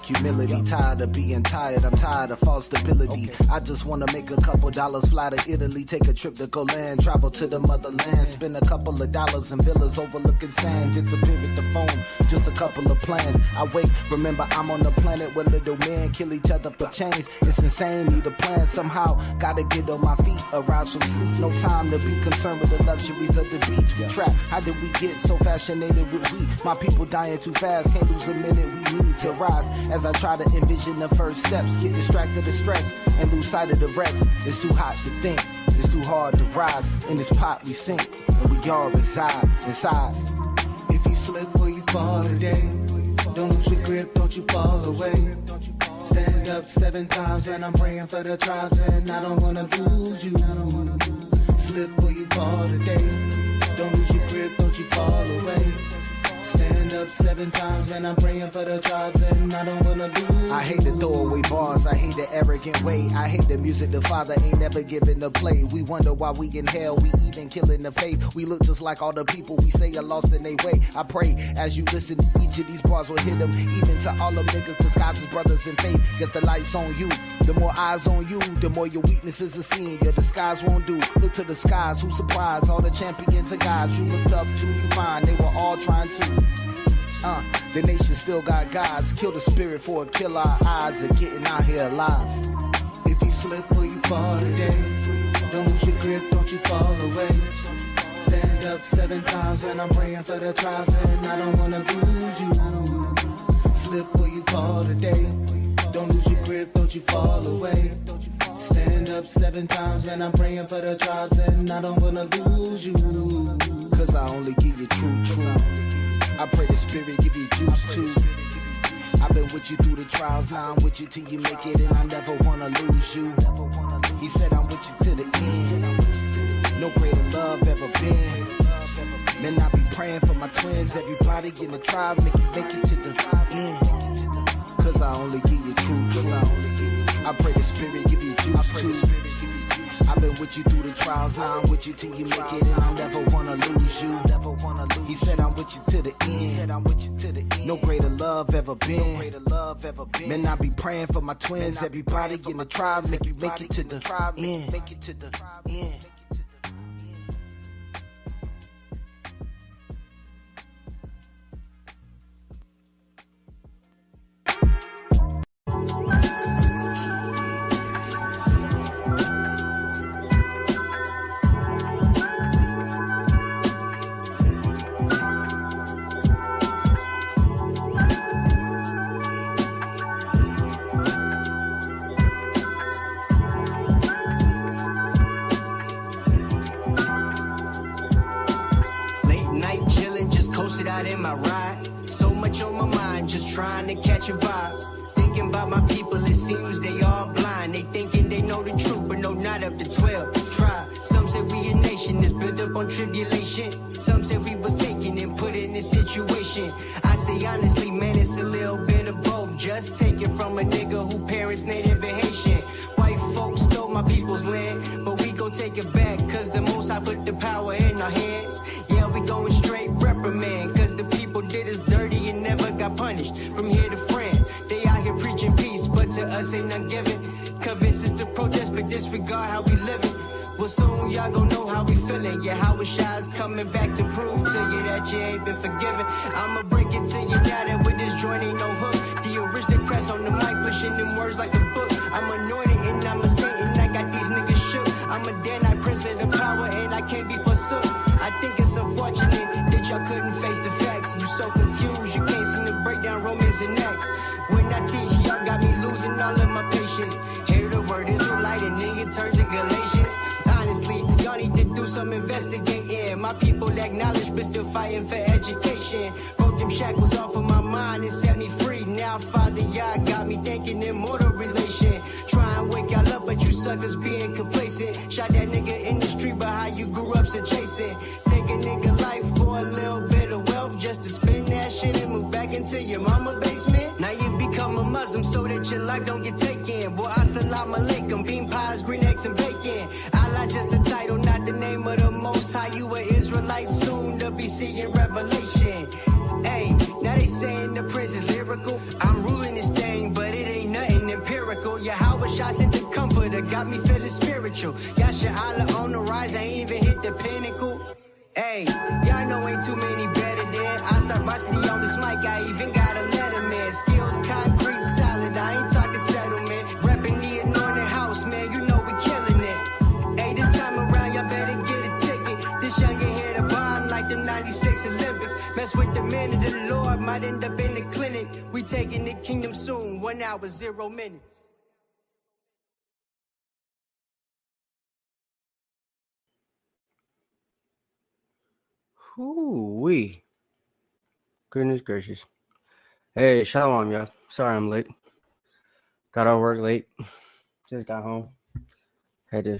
humility. Tired of being tired, I'm tired of false stability. I just wanna make a couple dollars, fly to Italy, take a trip to Golan, travel to the motherland, spend a couple of dollars in villas overlooking sand, disappear with the phone, just a couple of plans. I wait, remember I'm on the planet where little men kill each other for chains. It's insane, need a plan somehow, gotta get on my feet, arouse from sleep, no time to be concerned with the luxuries of the beach. We trap, how did we get so fascinated with we? My people dying too fast, can't lose a minute, we need to rise. As I try to envision the first steps, get distracted of stress and lose sight of the rest. It's too hot to think, it's too hard to rise. In this pot we sink, and we all reside inside. If you slip or you fall today, don't lose your grip, don't you fall away. Stand up 7 times and I'm praying for the tribes and I don't wanna lose you. Slip or you fall today, don't lose your grip, don't you fall away. Stand up 7 times and I'm praying for the tribes and I don't wanna lose. I hate the throwaway bars, I hate the arrogant way. I hate the music the Father ain't never given to play. We wonder why we in hell, we even killing the faith. We look just like all the people we say are lost in their way. I pray as you listen, each of these bars will hit them. Even to all them niggas disguised as brothers in faith. Guess the light's on you, the more eyes on you, the more your weaknesses are seen. Your disguise won't do. Look to the skies, who surprised all the champions and guys you looked up to, you find they were all trying to. The nation still got gods. Kill the spirit for it, kill our odds of getting out here alive. If you slip or you fall today, don't lose your grip, don't you fall away. Stand up 7 times and I'm praying for the tribes and I don't wanna lose you. Slip or you fall today, don't lose your grip, don't you fall away. Stand up 7 times and I'm praying for the tribes and I don't wanna lose you. Cause I only give you truth. I pray the spirit give you juice too. I've been with you through the trials, now I'm with you till you make it, and I never wanna lose you. He said I'm with you till the end. No greater love ever been. Man, I be praying for my twins, everybody in the tribe, make it to the end. Cause I only give you truth. I pray the spirit give you juice too. I've been with you through the trials, now I'm with you till you make it, and I never wanna lose you. He said I'm with you to the end. No greater love ever been. Man, I be praying for my twins, everybody in the tribe, make it to the end. Out in my ride, so much on my mind, just trying to catch a vibe. Thinking about my people, it seems they all blind. They thinking they know the truth, but no, not up to 12. Try. Some say we a nation that's built up on tribulation. Some say we was taken and put in this situation. I say honestly, man, it's a little bit of both. Just take it from a nigga who parents native and Haitian. White folks stole my people's land, but we gon' take it back, cause the most I put the power in our hands. Yeah, we going straight reprimand, cause the people did us dirty and never got punished. From here to France, they out here preaching peace, but to us ain't none given. Convince us to protest, but disregard how we living. Well, soon y'all gon' know how we feeling. Yeah, how Shai's coming back to prove to you that you ain't been forgiven. I'ma break it to you now that with this joint ain't no hook. The aristocrats on the mic pushing them words like a book. I'm anointed and I'm a saint and I got these niggas shook. I'm a Danite prince of the power and I can't be forsook. I think it's unfortunate that y'all couldn't face the facts. You so confused, you can't seem to break down Romans and Acts. When I teach, y'all got me losing all of my patience. Hear the word Israelite and then it turns to Galatians. Honestly, y'all need to do some investigating. My people acknowledge but still fighting for education. Broke them shackles off of my mind and set me free. Now, Father, y'all got me thinking immortal relation. Try and wake y'all up, but you suckers being complacent. Shot that nigga in the street, but how you grew up so chasing. Take a nigga life for a little bit of wealth just to spend that shit and move back into your mama basement. Now you become a Muslim so that your life don't get taken. Boy, assalamu alaikum, bean pies, green eggs and bacon. Allah just the title, not the name of the Most High. You a Israelite soon to be seeing revelation. Hey, now they saying the prince is lyrical. I'm ruling this thing. is spiritual. Yasha Allah on the rise, I ain't even hit the pinnacle. Hey, y'all know ain't too many better than I start varsity on this mic, I even got a letterman. Skills concrete solid, I ain't talking settlement. Reppin' the Anointed House, man, you know we killing it. Hey, this time around, y'all better get a ticket. This youngin' hit a bomb like the 96 Olympics. Mess with the men of the Lord, might end up in the clinic. We taking the kingdom soon, 1 hour, 0 minutes. Ooh-wee. Goodness gracious. Hey, shalom, y'all. Sorry I'm late. Got out of work late. Just got home. Had to,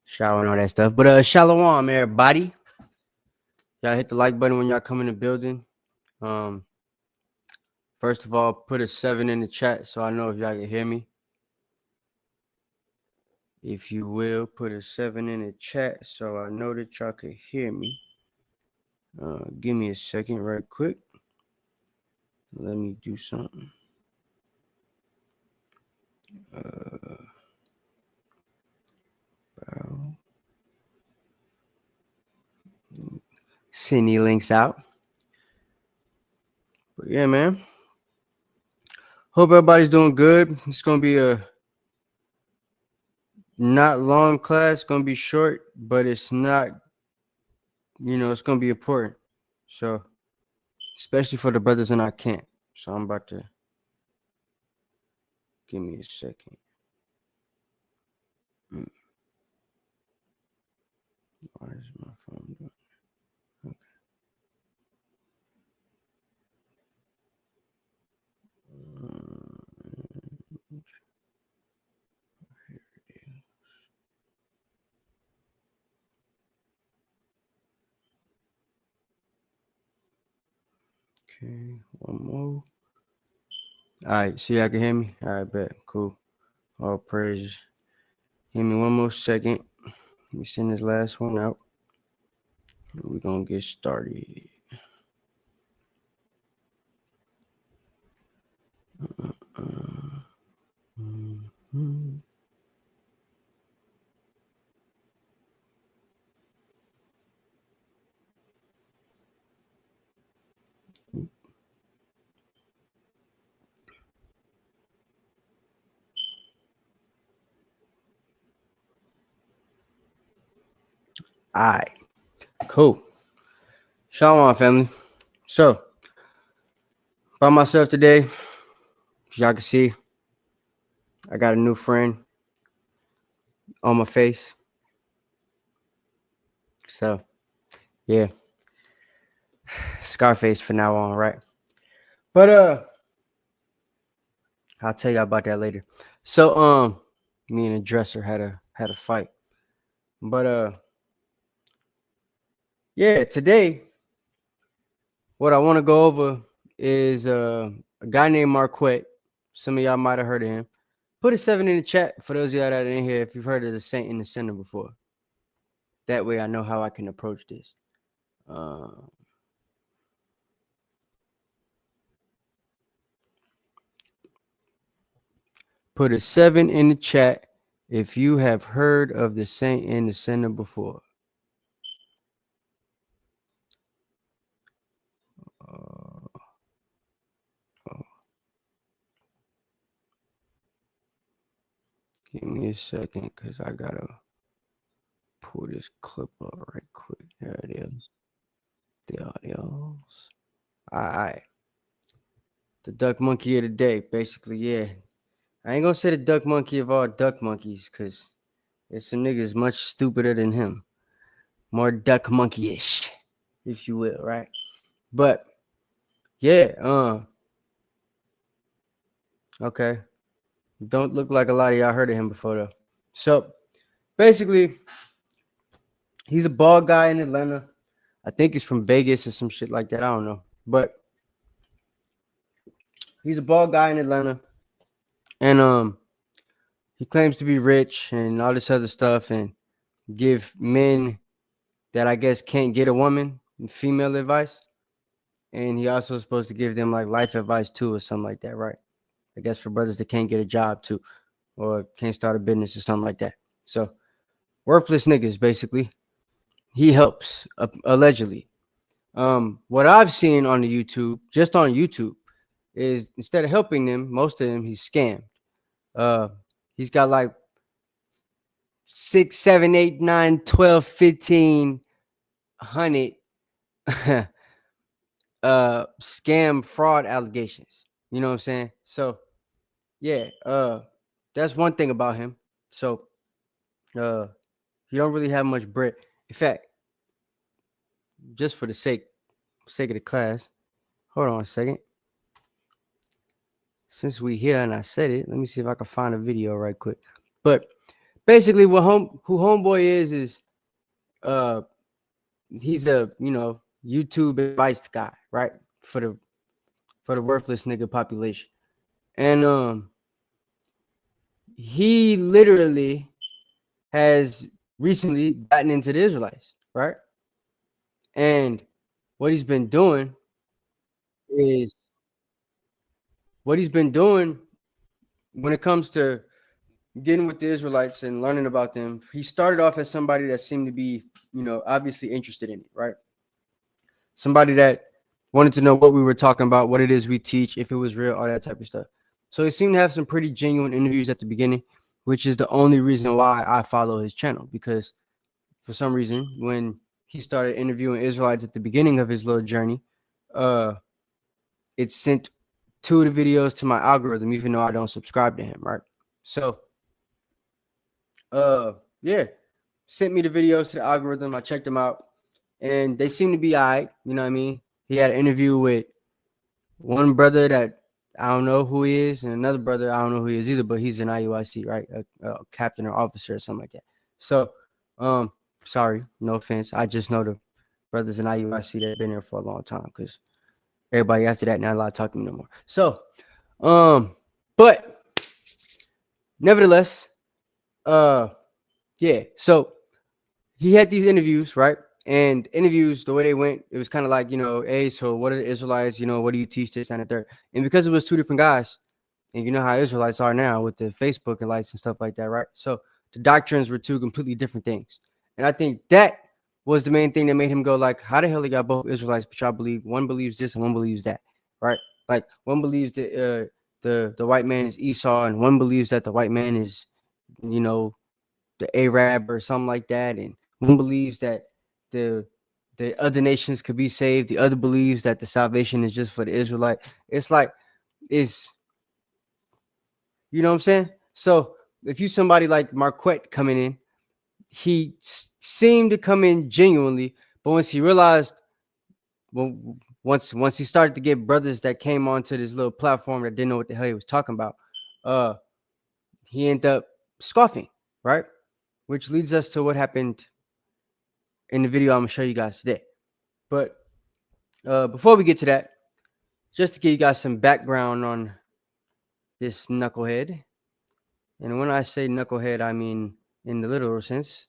shower and all that stuff. But shalom, everybody. Y'all hit the like button when y'all come in the building. First of all, put a 7 in the chat so I know if y'all can hear me. If you will, put a 7 in the chat so I know that y'all can hear me. Give me a second right quick. Let me do something. Send the links out. But yeah, man. Hope everybody's doing good. It's going to be a not long class. It's going to be short, but it's not, it's going to be important. So, especially for the brothers in our camp. So, I'm about to, give me a second. Why is my phone doing? Okay. Here it is. Okay, one more. All right, so y'all can hear me? All right, bet. Cool. All praises. Give me one more second. Let me send this last one out. We're going to get started. All right, cool. Shalom, family. So, by myself today, as y'all can see, I got a new friend on my face. So, yeah, Scarface for now on, right? But I'll tell you about that later. So, me and the dresser had a fight. But yeah, today, what I want to go over is a guy named Marquette. Some of y'all might have heard of him. Put a 7 in the chat for those of y'all that are in here if you've heard of the Saint in the Center before. That way I know how I can approach this. Put a 7 in the chat if you have heard of the Saint in the Center before. Give me a second because I got to pull this clip up right quick. There it is. The audios. All right. The duck monkey of the day, basically, yeah. I ain't going to say the duck monkey of all duck monkeys because there's some niggas much stupider than him. More duck monkey-ish, if you will, right? But, yeah, okay. Don't look like a lot of y'all heard of him before, though. So, basically, he's a bald guy in Atlanta. I think he's from Vegas or some shit like that. I don't know. But he's a bald guy in Atlanta. And he claims to be rich and all this other stuff and give men that I guess can't get a woman female advice. And he also is supposed to give them like life advice too or something like that, right? I guess for brothers that can't get a job too. or can't start a business or something like that. So worthless niggas, basically. He helps allegedly. What I've seen on the YouTube, just on YouTube, is instead of helping them, most of them he's scammed. He's got like 6, 7, 8, 9, 12, 1,500 scam fraud allegations. You know what I'm saying? So yeah, that's one thing about him. So he don't really have much bread. In fact, just for the sake of the class, hold on a second. Since we here and I said it, let me see if I can find a video right quick. But basically, who homeboy is uh he's a YouTube advice guy, right? For the worthless nigga population. And he literally has recently gotten into the Israelites, right? And what he's been doing is when it comes to getting with the Israelites and learning about them. He started off as somebody that seemed to be, obviously interested in it, right? Somebody that wanted to know what we were talking about, what it is we teach, if it was real, all that type of stuff. So he seemed to have some pretty genuine interviews at the beginning, which is the only reason why I follow his channel, because for some reason, when he started interviewing Israelites at the beginning of his little journey, it sent 2 of the videos to my algorithm, even though I don't subscribe to him, right? So yeah, sent me the videos to the algorithm. I checked them out, and they seem to be all right. You know what I mean? He had an interview with one brother that I don't know who he is, and another brother I don't know who he is either, but he's an IUIC, right? A captain or officer or something like that. So, sorry, no offense. I just know the brothers in IUIC that have been there for a long time, because everybody after that not allowed to talk to me no more. So, but nevertheless, yeah. So he had these interviews, right? And interviews, the way they went, it was kind of like, hey, so what are the Israelites? What do you teach, this and the third? And because it was 2 different guys, and you know how Israelites are now with the Facebook and lights and stuff like that, right? So the doctrines were 2 completely different things. And I think that was the main thing that made him go like, how the hell they got both Israelites, but y'all believe one believes this and one believes that, right? Like one believes that the white man is Esau, and one believes that the white man is, the Arab or something like that, and one believes that the other nations could be saved. The other believes that the salvation is just for the Israelite. It's like, you know what I'm saying? So if you somebody like Marquette coming in, he seemed to come in genuinely, but once he realized, well, once he started to get brothers that came onto this little platform that didn't know what the hell he was talking about, he ended up scoffing, right? Which leads us to what happened in the video I'm gonna show you guys today. But before we get to that, just to give you guys some background on this knucklehead, and when I say knucklehead, I mean in the literal sense,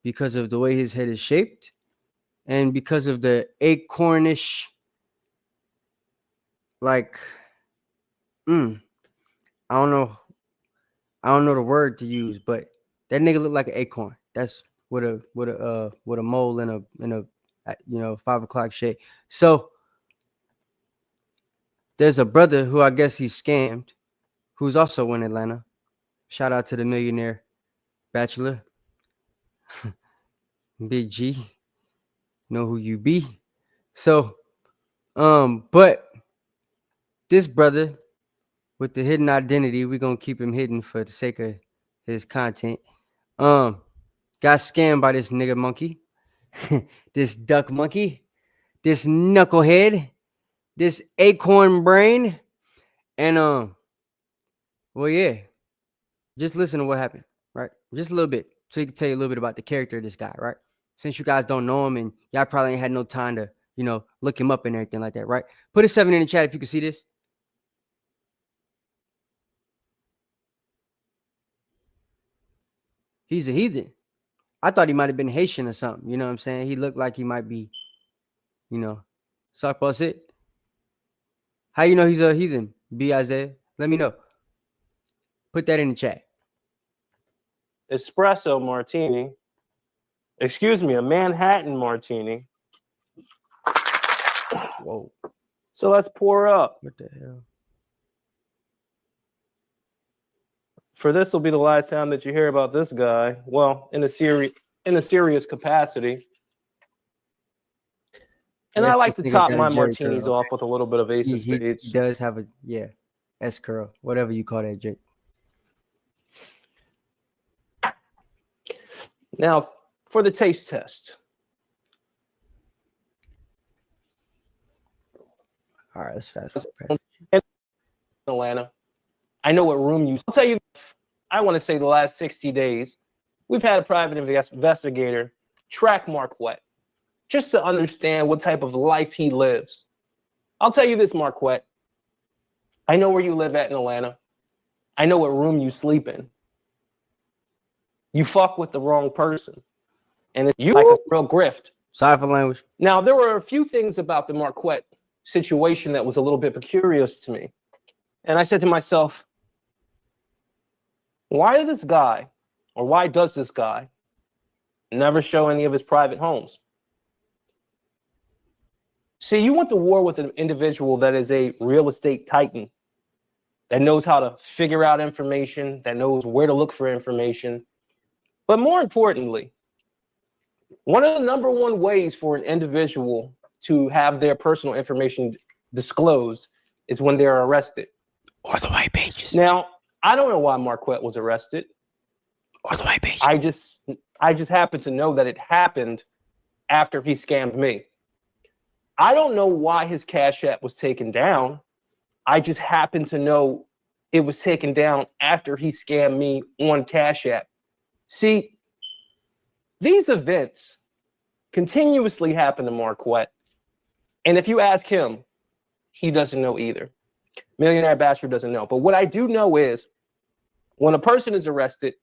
because of the way his head is shaped, and because of the acornish, like, I don't know the word to use, but that nigga look like an acorn. That's with a mole in a 5 o'clock shade. So there's a brother who I guess he's scammed, who's also in Atlanta. Shout out to the millionaire bachelor, Big G. Know who you be. So, but this brother with the hidden identity, we're gonna keep him hidden for the sake of his content. Got scammed by this nigga monkey, this duck monkey, this knucklehead, this acorn brain, and well, yeah. Just listen to what happened, right? Just a little bit, so he can tell you a little bit about the character of this guy, right? Since you guys don't know him and y'all probably ain't had no time to, look him up and everything like that, right? Put a 7 in the chat if you can see this. He's a heathen. I thought he might have been Haitian or something. You know what I'm saying? He looked like he might be, Suck bus it. How you know he's a heathen? B Isaiah. Let me know. Put that in the chat. Espresso martini. Excuse me, a Manhattan martini. Whoa. So let's pour up. What the hell? For this will be the last time that you hear about this guy. Well, in a serious capacity. And I like to top my martinis off with a little bit of Ace of Spades. He does have a, yeah, S curl, whatever you call that, Jake. Now, for the taste test. All right, let's fast Atlanta. I know what room you. I'll tell you, I want to say the last 60 days, we've had a private investigator track Marquette just to understand what type of life he lives. I'll tell you this, Marquette. I know where you live at in Atlanta. I know what room you sleep in. You fuck with the wrong person. And it's like a real grift. Sorry for language. Now, there were a few things about the Marquette situation that was a little bit peculiar to me. And I said to myself, why does this guy never show any of his private homes? See, you went to war with an individual that is a real estate titan, that knows how to figure out information, that knows where to look for information. But more importantly, one of the number one ways for an individual to have their personal information disclosed is when they're arrested. Or the white pages. Now, I don't know why Marquette was arrested. Or the white pages. I just happen to know that it happened after he scammed me. I don't know why his Cashapp was taken down. I just happen to know it was taken down after he scammed me on Cashapp. See, these events continuously happen to Marquette. And if you ask him, he doesn't know either. Millionaire Bachelor doesn't know. But what I do know is when a person is arrested,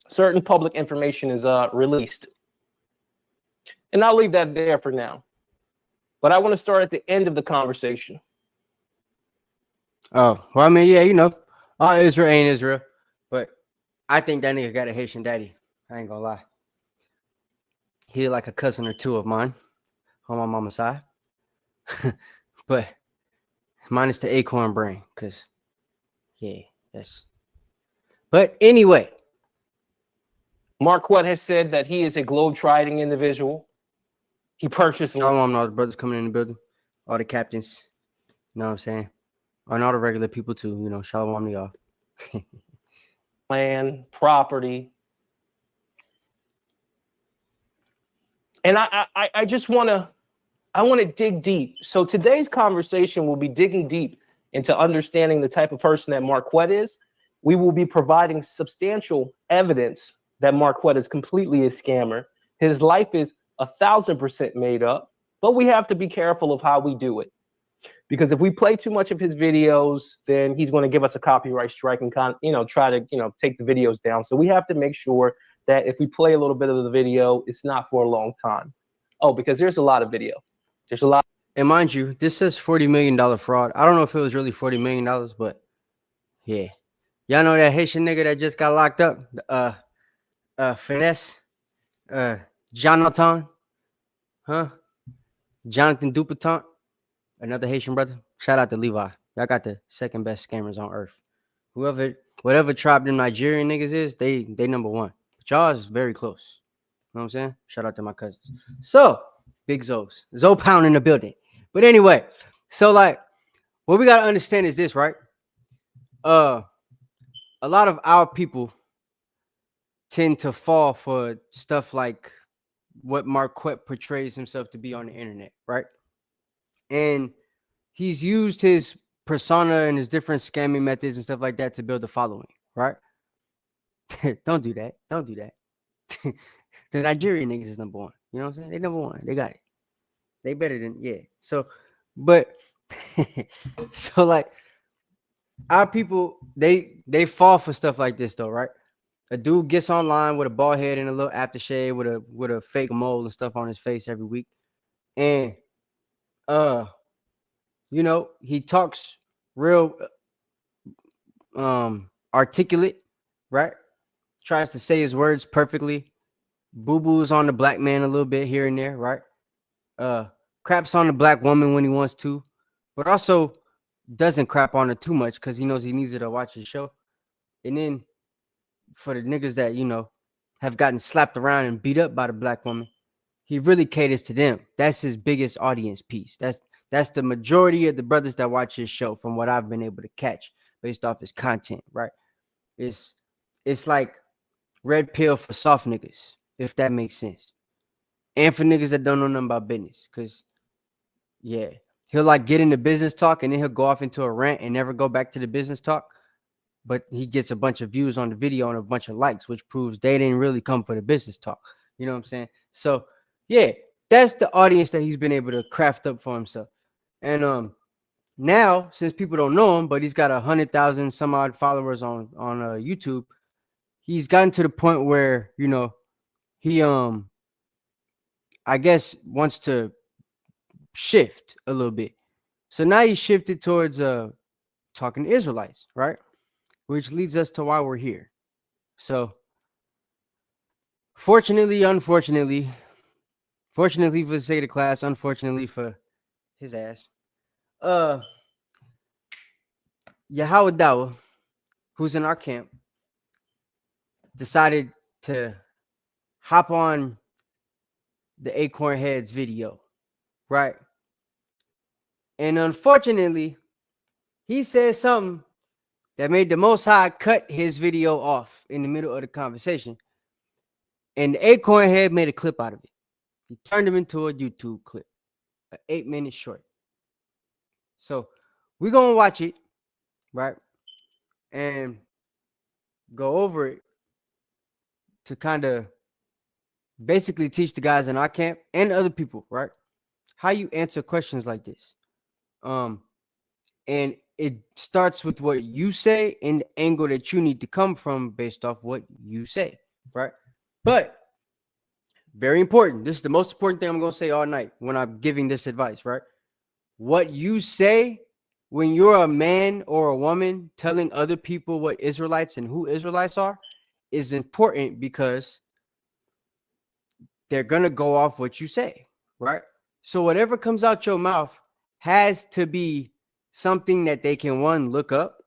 certain public information is released. And I'll leave that there for now. But I want to start at the end of the conversation. Oh, well, I mean, yeah, you know, all Israel ain't Israel. But I think that nigga got a Haitian daddy. I ain't gonna lie. He like a cousin or two of mine on my mama's side. But minus the acorn brain, because, yeah, that's. But anyway. Marquette has said that he is a globe-trotting individual. He purchased. All the brothers coming in the building, all the captains, you know what I'm saying? And all the regular people too, you know, shalom to y'all. Land, property. And I just want to dig deep. So today's conversation will be digging deep into understanding the type of person that Marquette is. We will be providing substantial evidence that Marquette is completely a scammer. His life is 1,000% made up, but we have to be careful of how we do it. Because if we play too much of his videos, then he's going to give us a copyright strike and try to take the videos down. So we have to make sure that if we play a little bit of the video, it's not for a long time. Oh, because there's a lot of video. There's a lot. And mind you, this says $40 million fraud. I don't know if it was really $40 million, but yeah. Y'all know that Haitian nigga that just got locked up? Finesse? Jonathan? Huh? Jonathan Dupatant? Another Haitian brother? Shout out to Levi. Y'all got the second best scammers on earth. Whatever tribe them Nigerian niggas is, they number one. But y'all is very close. You know what I'm saying? Shout out to my cousins. So, big Zoes. Zoe Pound in the building. But anyway, so like, what we got to understand is this, right? A lot of our people tend to fall for stuff like what Marquette portrays himself to be on the internet, right? And he's used his persona and his different scamming methods and stuff like that to build a following, right? Don't do that. Don't do that. The Nigerian niggas is number one. You know what I'm saying? They number one. They got it. They better than, yeah. So, but, so like, our people, they fall for stuff like this though, right? A dude gets online with a bald head and a little aftershave with a fake mole and stuff on his face every week. And, he talks real articulate, right? Tries to say his words perfectly. Boo-boos on the black man a little bit here and there, right? Craps on the black woman when he wants to, but also doesn't crap on her too much because he knows he needs her to watch his show. And then for the niggas that, you know, have gotten slapped around and beat up by the black woman, he really caters to them. That's his biggest audience piece. That's the majority of the brothers that watch his show, from what I've been able to catch based off his content, right? It's like red pill for soft niggas, if that makes sense. And for niggas that don't know nothing about business. Because, yeah, he'll like get into business talk and then he'll go off into a rant and never go back to the business talk. But he gets a bunch of views on the video and a bunch of likes, which proves they didn't really come for the business talk. You know what I'm saying? So, yeah, that's the audience that he's been able to craft up for himself. And now, since people don't know him, but he's got 100,000 some odd followers on YouTube, he's gotten to the point where, you know, he I guess wants to shift a little bit. So now he's shifted towards talking to Israelites, right? Which leads us to why we're here. So fortunately for the sake of the class, unfortunately for his ass, Yahweh Dawa, who's in our camp, decided to hop on the Acorn Heads video, right? And unfortunately, he said something that made the Most High cut his video off in the middle of the conversation. And the Acorn Head made a clip out of it. He turned him into a YouTube clip, an 8-minute short. So we're going to watch it, right? And go over it to kind of basically teach the guys in our camp and other people, right, how you answer questions like this. And it starts with what you say and the angle that you need to come from based off what you say, right? But very important. This is the most important thing I'm going to say all night when I'm giving this advice, right? What you say when you're a man or a woman telling other people what Israelites and who Israelites are is important, because they're going to go off what you say, right? So whatever comes out your mouth has to be something that they can, one, look up,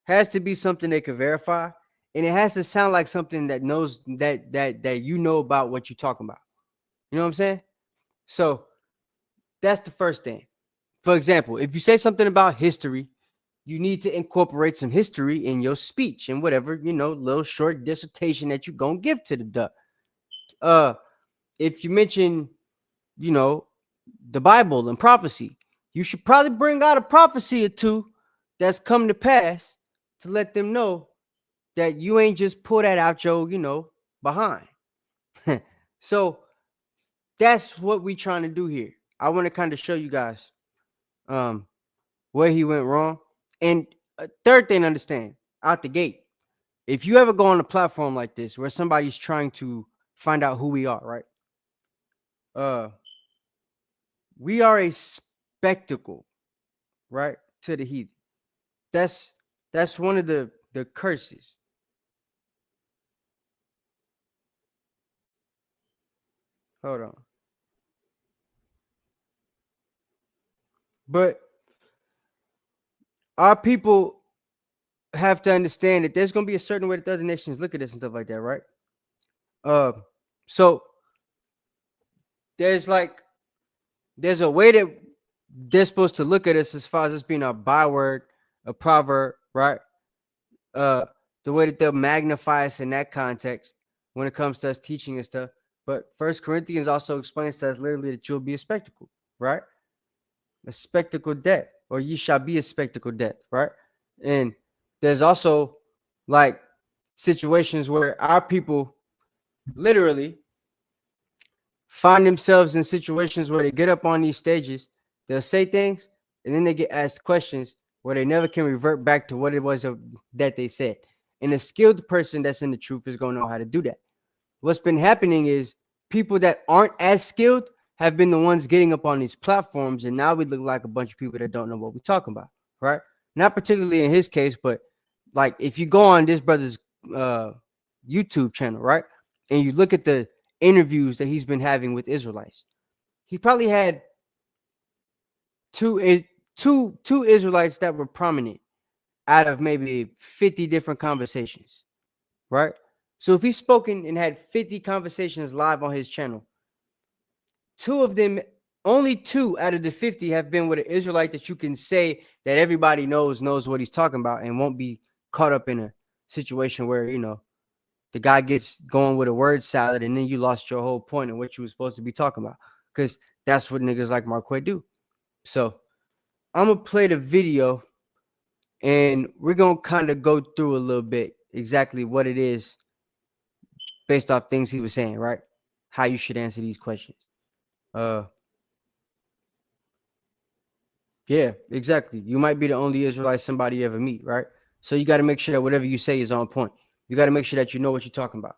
has to be something they can verify, and it has to sound like something that knows that you know about what you're talking about. You know what I'm saying? So that's the first thing. For example, if you say something about history, you need to incorporate some history in your speech and whatever, you know, little short dissertation that you're going to give to the duck. If you mention, you know, the Bible and prophecy, you should probably bring out a prophecy or two that's come to pass to let them know that you ain't just pull that out your, you know, behind. So that's what we trying to do here. I want to kind of show you guys where he went wrong. And third thing to understand out the gate, if you ever go on a platform like this where somebody's trying to find out who we are, right? We are a spectacle, right, to the heathen. That's one of the curses. Hold on. But our people have to understand that there's going to be a certain way that the other nations look at this and stuff like that, right? So there's a way that they're supposed to look at us as far as us being a byword, a proverb, right? The way that they'll magnify us in that context when it comes to us teaching and stuff. But 1 Corinthians also explains to us literally that you'll be a spectacle, right? A spectacle death, or ye shall be a spectacle death, right? And there's also like situations where our people literally find themselves in situations where they get up on these stages, they'll say things, and then they get asked questions where they never can revert back to what it was that they said. And a skilled person that's in the truth is going to know how to do that. What's been happening is people that aren't as skilled have been the ones getting up on these platforms, and now we look like a bunch of people that don't know what we're talking about, right? Not particularly in his case, but like if you go on this brother's YouTube channel, right, and you look at the interviews that he's been having with Israelites, he probably had two Israelites that were prominent out of maybe 50 different conversations, right? So if he's spoken and had 50 conversations live on his channel, two of them, only two out of the 50 have been with an Israelite that you can say that everybody knows what he's talking about and won't be caught up in a situation where, you know, the guy gets going with a word salad and then you lost your whole point of what you were supposed to be talking about, because that's what niggas like Marquette do. So I'm going to play the video and we're going to kind of go through a little bit exactly what it is based off things he was saying, right? How you should answer these questions. Yeah, exactly. You might be the only Israelite somebody ever meet, right? So you got to make sure that whatever you say is on point. You got to make sure that you know what you're talking about,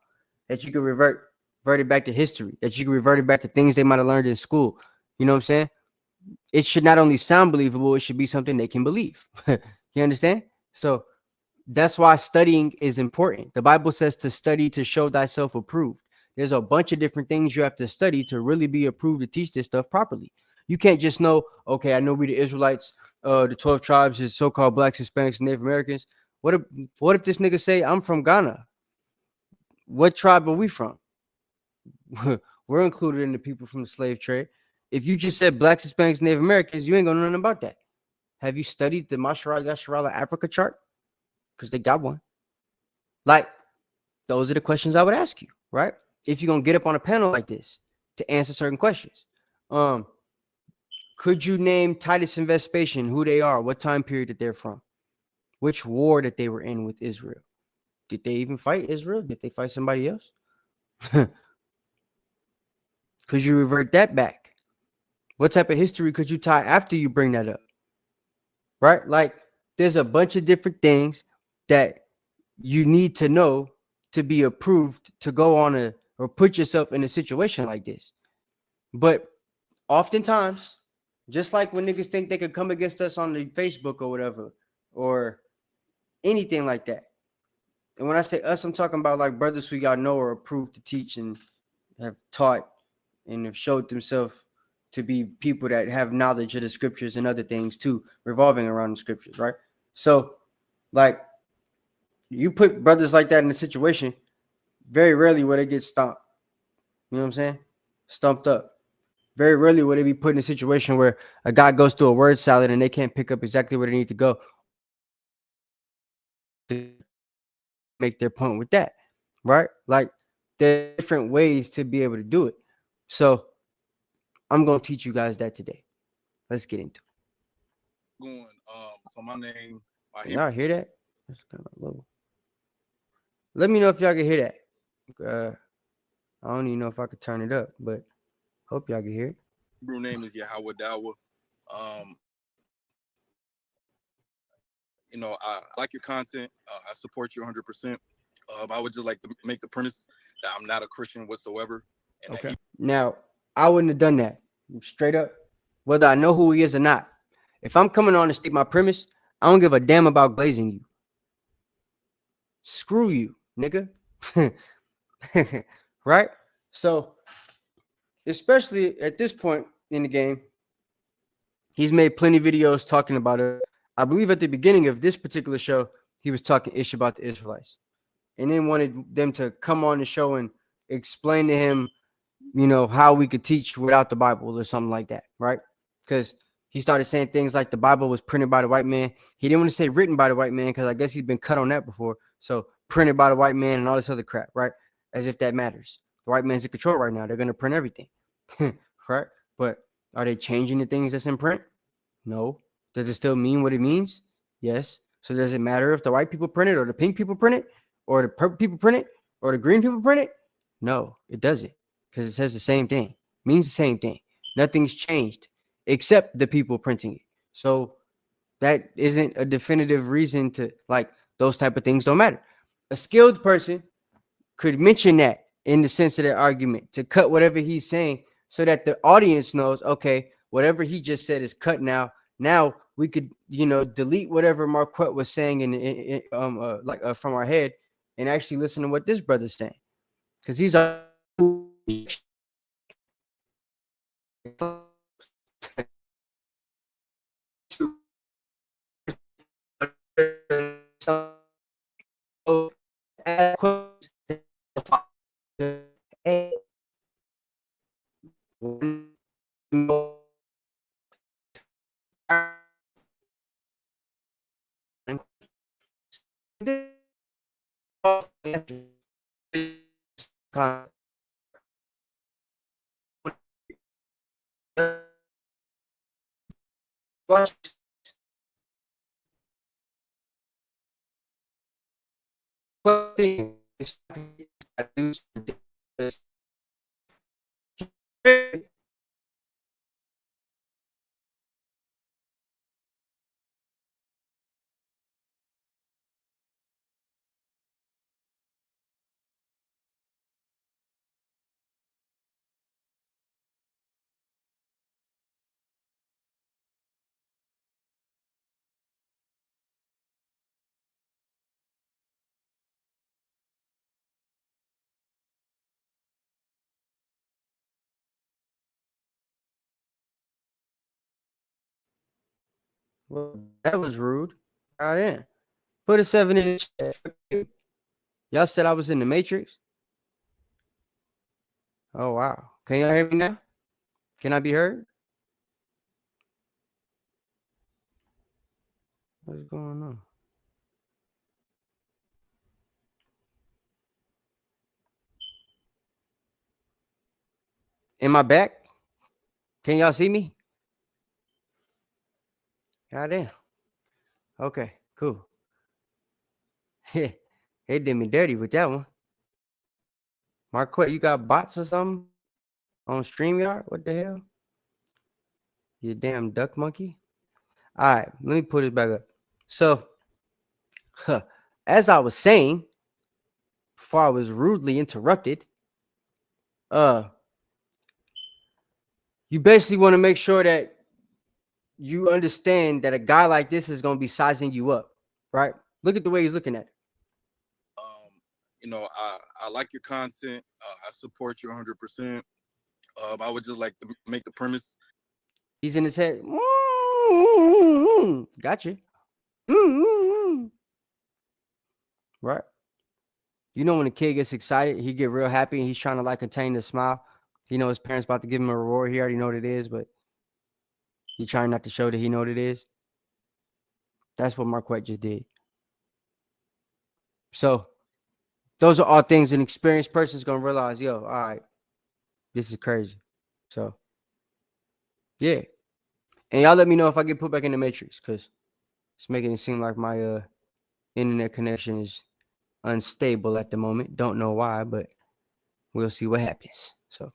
that you can revert it back to history, that you can revert it back to things they might have learned in school. You know what I'm saying? It should not only sound believable, it should be something they can believe. You understand? So that's why studying is important. The Bible says to study to show thyself approved. There's a bunch of different things you have to study to really be approved to teach this stuff properly. You can't just know, okay, I know we the Israelites, the 12 tribes is so-called blacks, Hispanics, and Native Americans. What if this nigga say, I'm from Ghana? What tribe are we from? We're included in the people from the slave trade. If you just said blacks, Hispanics, Native Americans, you ain't gonna know nothing about that. Have you studied the Mashara Yasharala Africa chart? Because they got one. Like, those are the questions I would ask you, right? If you're gonna get up on a panel like this to answer certain questions. Could you name Titus and Vespasian, who they are, what time period that they're from, which war that they were in with Israel? Did they even fight Israel? Did they fight somebody else? Could you revert that back? What type of history could you tie after you bring that up? Right? Like, there's a bunch of different things that you need to know to be approved to go on or put yourself in a situation like this. But oftentimes, just like when niggas think they could come against us on the Facebook or whatever, or anything like that. And when I say us, I'm talking about like brothers who y'all know are approved to teach and have taught and have showed themselves to be people that have knowledge of the scriptures and other things too, revolving around the scriptures, right? So, like, you put brothers like that in a situation, very rarely will they get stomped. You know what I'm saying? Stumped up. Very rarely will they be put in a situation where a guy goes through a word salad and they can't pick up exactly where they need to go to make their point with that, right? Like, there's different ways to be able to do it. So I'm going to teach you guys that today. Let's get into it. So my name. Can y'all hear that? That's kind of low. Let me know if y'all can hear that. I don't even know if I could turn it up, but hope y'all can hear it. Hebrew name is Yahweh Dawa. I like your content. I support you 100%. I would just like to make the premise that I'm not a Christian whatsoever. And okay. Now, I wouldn't have done that. Straight up. Whether I know who he is or not. If I'm coming on to state my premise, I don't give a damn about glazing you. Screw you, nigga. Right? So, especially at this point in the game, he's made plenty of videos talking about it. I believe at the beginning of this particular show, he was talking ish about the Israelites and then wanted them to come on the show and explain to him, you know, how we could teach without the Bible or something like that, right? Because he started saying things like the Bible was printed by the white man. He didn't want to say written by the white man because I guess he's been cut on that before. So printed by the white man and all this other crap, right? As if that matters. The white man's in control right now. They're going to print everything, right? But are they changing the things that's in print? No. Does it still mean what it means? Yes. So does it matter if the white people print it or the pink people print it or the purple people print it or the green people print it? No, it doesn't, because it says the same thing. It means the same thing. Nothing's changed except the people printing it. So that isn't a definitive reason to, like, those type of things don't matter. A skilled person could mention that in the sense of their argument to cut whatever he's saying so that the audience knows, okay, whatever he just said is cut now. Now we could, delete whatever Marquette was saying from our head and actually listen to what this brother's saying, because he's a Well, that was rude. All right, put a 7 in the chat. Y'all said I was in the Matrix. Oh wow. Can y'all hear me now? Can I be heard? What's going on? Am I back? Can y'all see me? Goddamn. Okay, cool. It did me dirty with that one. Marquette, you got bots or something on StreamYard? What the hell? You damn duck monkey. All right, let me put it back up. So, as I was saying, before I was rudely interrupted, you basically want to make sure that you understand that a guy like this is going to be sizing you up, right? Look at the way he's looking at it. I like your content. I support you 100%. I would just like to make the premise. He's in his head. Gotcha. Right. You know, when a kid gets excited, he get real happy and he's trying to like contain the smile. You know, his parents about to give him a reward. He already know what it is, but he trying not to show that he know what it is. That's what Marquette just did. So those are all things an experienced person is going to realize, yo, all right, this is crazy. So, yeah. And y'all let me know if I get put back in the Matrix, because it's making it seem like my internet connection is unstable at the moment. Don't know why, but we'll see what happens. So,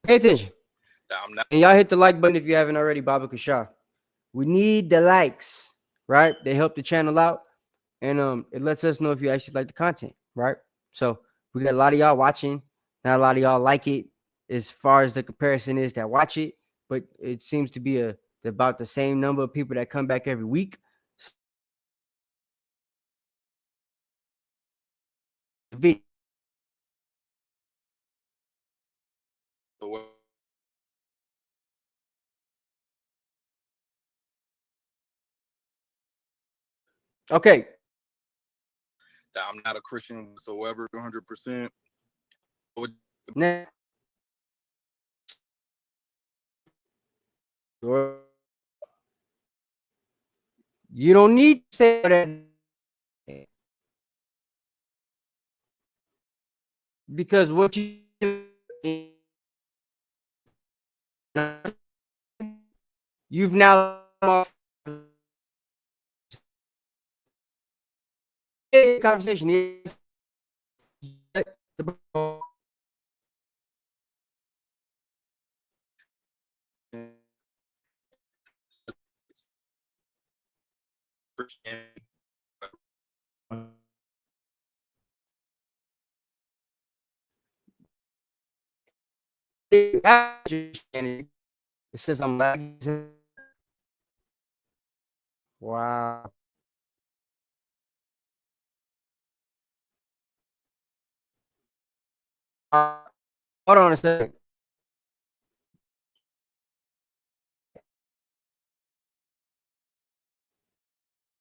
pay attention. And y'all hit the like button if you haven't already, Baba Cashapp. We need the likes, right? They help the channel out. And it lets us know if you actually like the content, right? So we got a lot of y'all watching. Not a lot of y'all like it as far as the comparison is that watch it, but it seems to be about the same number of people that come back every week. Okay. I'm not a Christian whatsoever, 100%. Now, you don't need to say that, because what you've now conversation is it says I'm lagging. Wow. Hold on a second.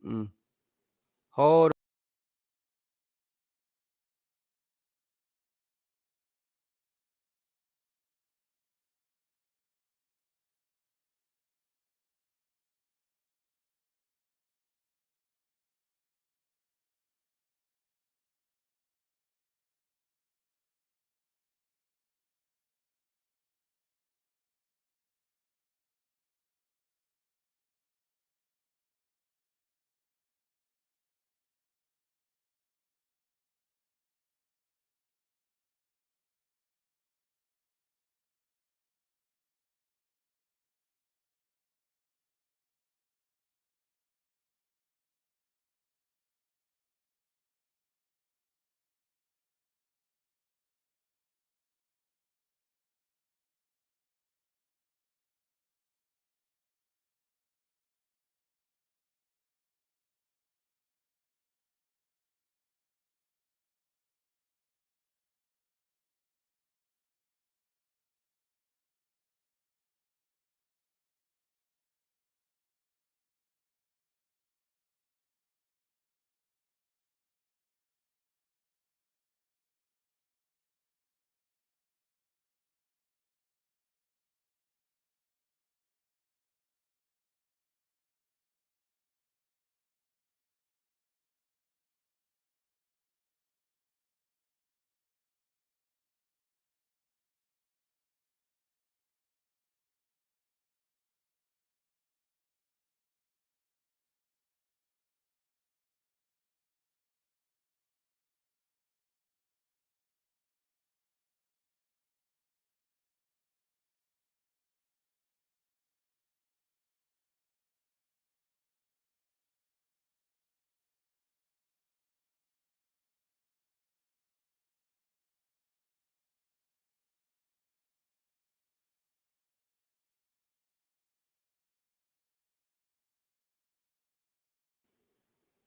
Mm. Hold.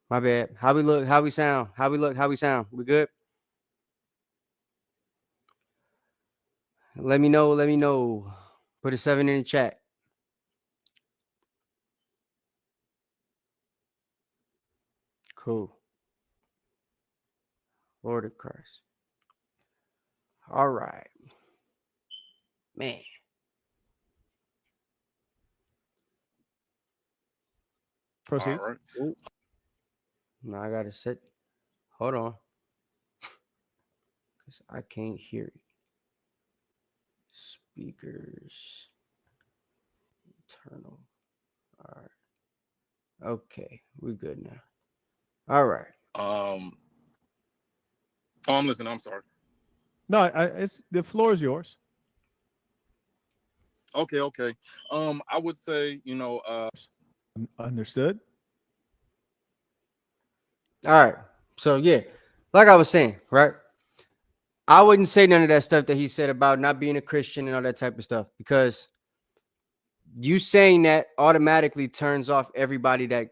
My bad. How we look? How we sound? How we look? How we sound? We good? Let me know. Let me know. Put a 7 in the chat. Cool. Lord of Christ. All right. Man. Proceed. All right. Ooh. Now I gotta set. Hold on. Because I can't hear it. Speakers. Internal. All right. Okay. We're good now. All right. Oh, I'm listening. I'm sorry. No, it's the floor is yours. Okay. I would say, Understood. All right. So yeah, like I was saying, right? I wouldn't say none of that stuff that he said about not being a Christian and all that type of stuff because you saying that automatically turns off everybody that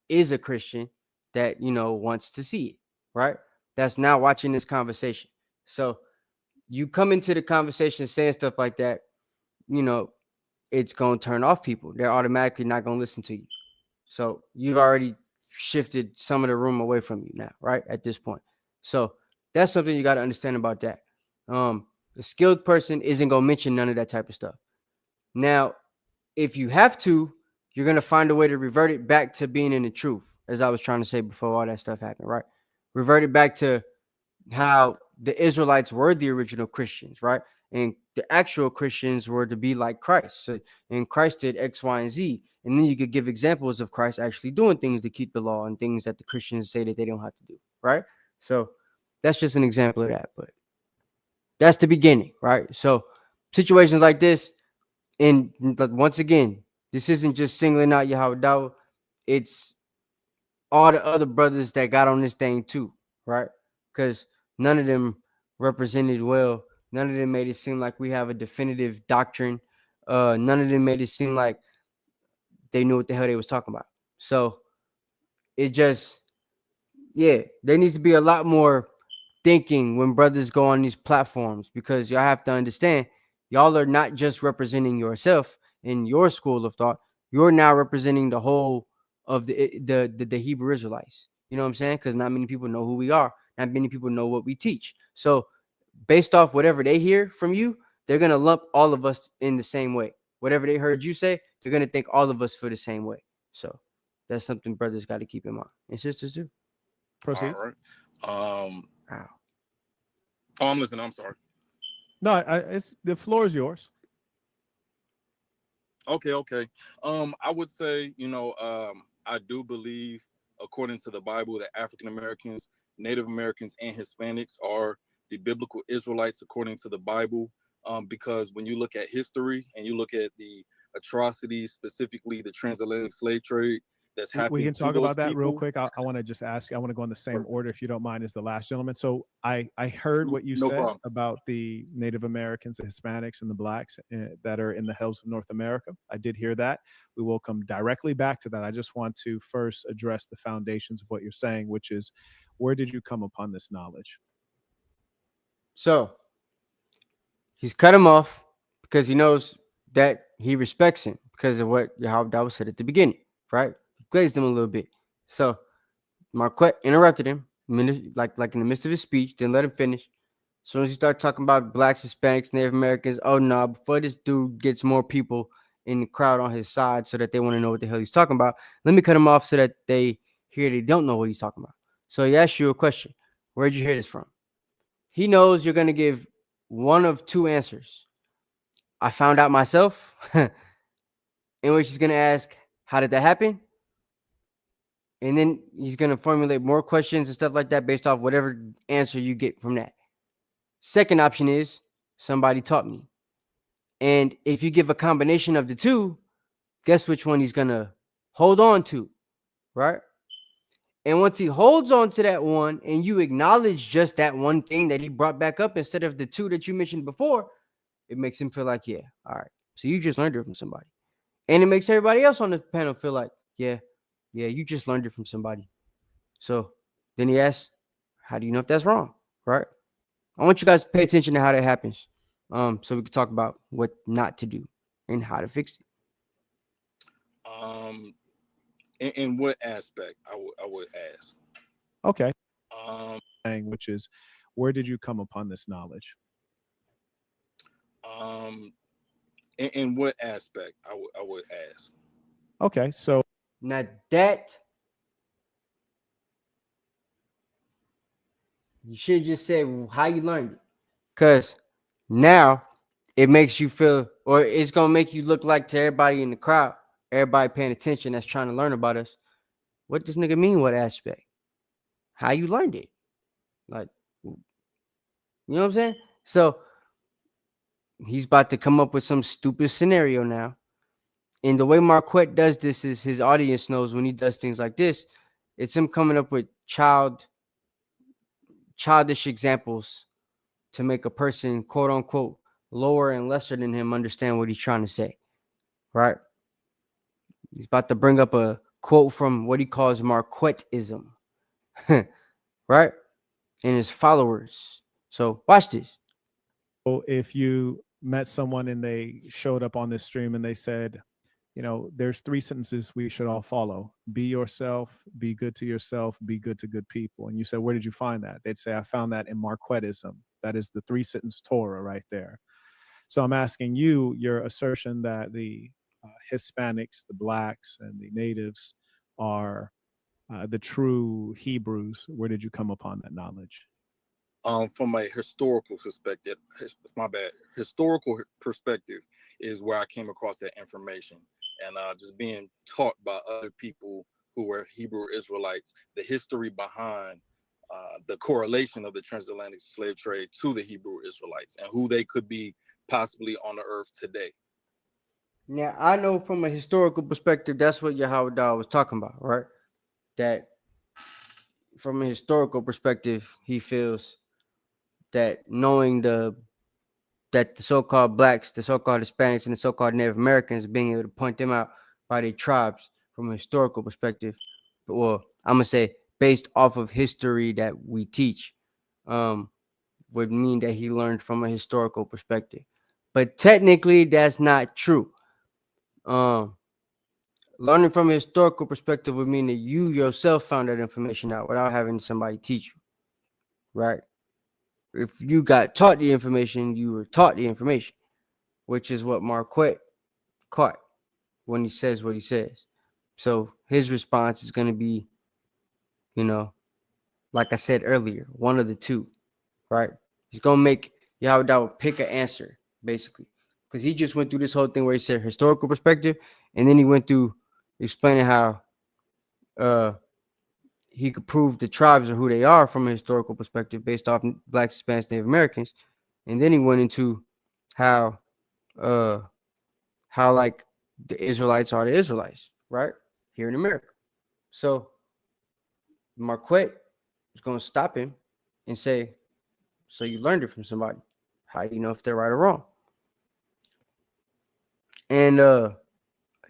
is a Christian that wants to see it, right? That's now watching this conversation. So you come into the conversation saying stuff like that, you know, it's going to turn off people. They're automatically not going to listen to you. So you've already shifted some of the room away from you now, right? At this point. So that's something you got to understand about that. The skilled person isn't going to mention none of that type of stuff. Now, if you have to, you're going to find a way to revert it back to being in the truth, as I was trying to say before all that stuff happened, right? Revert it back to how the Israelites were the original Christians, right? And the actual Christians were to be like Christ. So, and Christ did X, Y, and Z. And then you could give examples of Christ actually doing things to keep the law and things that the Christians say that they don't have to do, right? So that's just an example of that. But that's the beginning, right? So situations like this, and once again, this isn't just singling out Yahweh, it's all the other brothers that got on this thing too, right? Because none of them represented well. None of them made it seem like we have a definitive doctrine. None of them made it seem like they knew what the hell they was talking about. So it just, yeah, there needs to be a lot more thinking when brothers go on these platforms, because y'all have to understand, y'all are not just representing yourself in your school of thought. You're now representing the whole of the Hebrew Israelites. You know what I'm saying? Because not many people know who we are. Not many people know what we teach. So based off whatever they hear from you, they're gonna lump all of us in the same way. Whatever they heard you say, they're gonna think all of us feel the same way. So that's something brothers got to keep in mind, and sisters too. Proceed. All right. Wow. Oh, I'm listening. I'm sorry. No, it's the floor is yours. Okay. I would say, I do believe, according to the Bible, that African Americans, Native Americans, and Hispanics are the biblical Israelites according to the Bible. Because when you look at history and you look at the atrocities, specifically the transatlantic slave trade that's We happening can to talk those about that real people. quick. I want to just ask you, I want to go in the same order, if you don't mind, as the last gentleman. So I heard what you No said problem. about the Native Americans, the Hispanics, and the Blacks that are in the hills of North America. I did hear that. We will come directly back to that. I just want to first address the foundations of what you're saying, which is, where did you come upon this knowledge? So he's cut him off because he knows that he respects him because of what Yahweh said at the beginning, right? He glazed him a little bit. So Marquette interrupted him, like in the midst of his speech, didn't let him finish. As soon as he started talking about blacks, Hispanics, Native Americans, oh no, before this dude gets more people in the crowd on his side so that they want to know what the hell he's talking about, let me cut him off so that they hear they don't know what he's talking about. So he asked you a question. Where'd you hear this from? He knows you're going to give one of two answers. I found out myself, in which he's going to ask, how did that happen? And then he's going to formulate more questions and stuff like that based off whatever answer you get from that. Second option is, somebody taught me. And if you give a combination of the two, guess which one he's going to hold on to, right? And once he holds on to that one and you acknowledge just that one thing that he brought back up instead of the two that you mentioned before, it makes him feel like, yeah, all right. So you just learned it from somebody. And it makes everybody else on the panel feel like, yeah, you just learned it from somebody. So then he asks, how do you know if that's wrong? Right? I want you guys to pay attention to how that happens. So we can talk about what not to do and how to fix it. In what aspect, I would ask. Okay. Which is, where did you come upon this knowledge? In what aspect, I would ask. Okay, so Now that you should just say how you learned it, because now it makes you feel, or it's gonna make you look like to everybody in the crowd, everybody paying attention that's trying to learn about us. What does nigga mean? What aspect? How you learned it? Like, you know what I'm saying? So he's about to come up with some stupid scenario now. And the way Marquette does this is his audience knows when he does things like this, it's him coming up with childish examples to make a person, quote unquote, lower and lesser than him understand what he's trying to say. Right? He's about to bring up a quote from what he calls Marquetteism. Right? And his followers. So watch this. if you met someone and they showed up on this stream and they said, there's 3 sentences we should all follow: be yourself, be good to yourself, be good to good people. And you said, where did you find that? They'd say, I found that in Marquetteism. That is the 3-sentence Torah right there. So I'm asking you, your assertion that the Hispanics, the blacks, and the natives are the true Hebrews, where did you come upon that knowledge? From a historical perspective, historical perspective is where I came across that information, and just being taught by other people who were Hebrew Israelites, the history behind the correlation of the transatlantic slave trade to the Hebrew Israelites and who they could be possibly on the earth today. Now, I know from a historical perspective, that's what Yahweh was talking about, right? That from a historical perspective, he feels that knowing that the so-called blacks, the so-called Hispanics, and the so-called Native Americans, being able to point them out by their tribes from a historical perspective, well, I'm gonna say based off of history that we teach, would mean that he learned from a historical perspective. But technically, that's not true. Learning from a historical perspective would mean that you yourself found that information out without having somebody teach you, right? If you got taught the information, you were taught the information, which is what Marquette caught when he says what he says. So his response is going to be, like I said earlier, one of the two, right? He's going to make Yahweh pick an answer, basically, because he just went through this whole thing where he said historical perspective, and then he went through explaining how he could prove the tribes are who they are from a historical perspective based off Blacks, Hispanics, Native Americans, and then he went into how like the Israelites are the Israelites, right, here in America. So Marquette is going to stop him and say, so you learned it from somebody. How do you know if they're right or wrong? And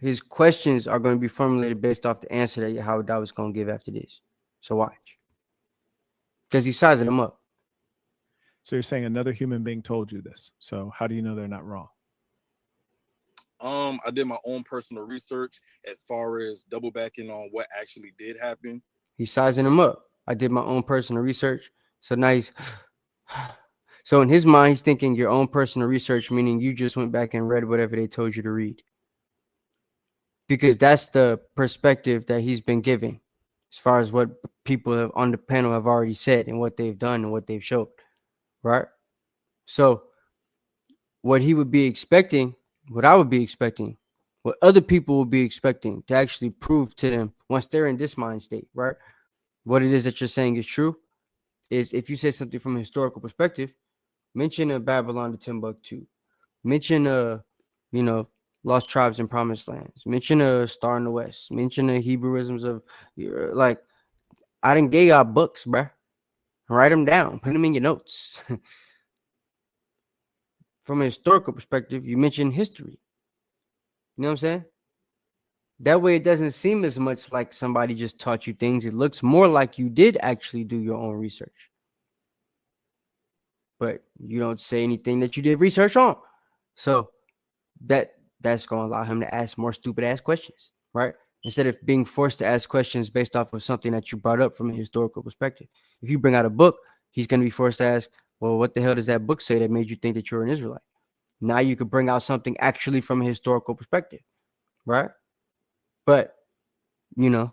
his questions are going to be formulated based off the answer that Yahweh was going to give after this. So watch. Because he's sizing them up. So you're saying another human being told you this. So how do you know they're not wrong? I did my own personal research as far as double backing on what actually did happen. He's sizing them up. I did my own personal research. So now he's so in his mind, he's thinking your own personal research, meaning you just went back and read whatever they told you to read. Because that's the perspective that he's been giving as far as what people have on the panel have already said and what they've done and what they've showed, right? So what he would be expecting, what I would be expecting, what other people would be expecting to actually prove to them once they're in this mind state, right? What it is that you're saying is true is if you say something from a historical perspective, mention a Babylon to Timbuktu, mention lost tribes and promised lands, mention a star in the west, mention the Hebrewisms of like I didn't gave y'all books, bruh. Write them down, put them in your notes. From a historical perspective, you mention history. You know what I'm saying? That way it doesn't seem as much like somebody just taught you things. It looks more like you did actually do your own research. But you don't say anything that you did research on. So that's going to allow him to ask more stupid ass questions, right? Instead of being forced to ask questions based off of something that you brought up from a historical perspective. If you bring out a book, he's going to be forced to ask, well, what the hell does that book say that made you think that you're an Israelite? Now you could bring out something actually from a historical perspective, right? But, and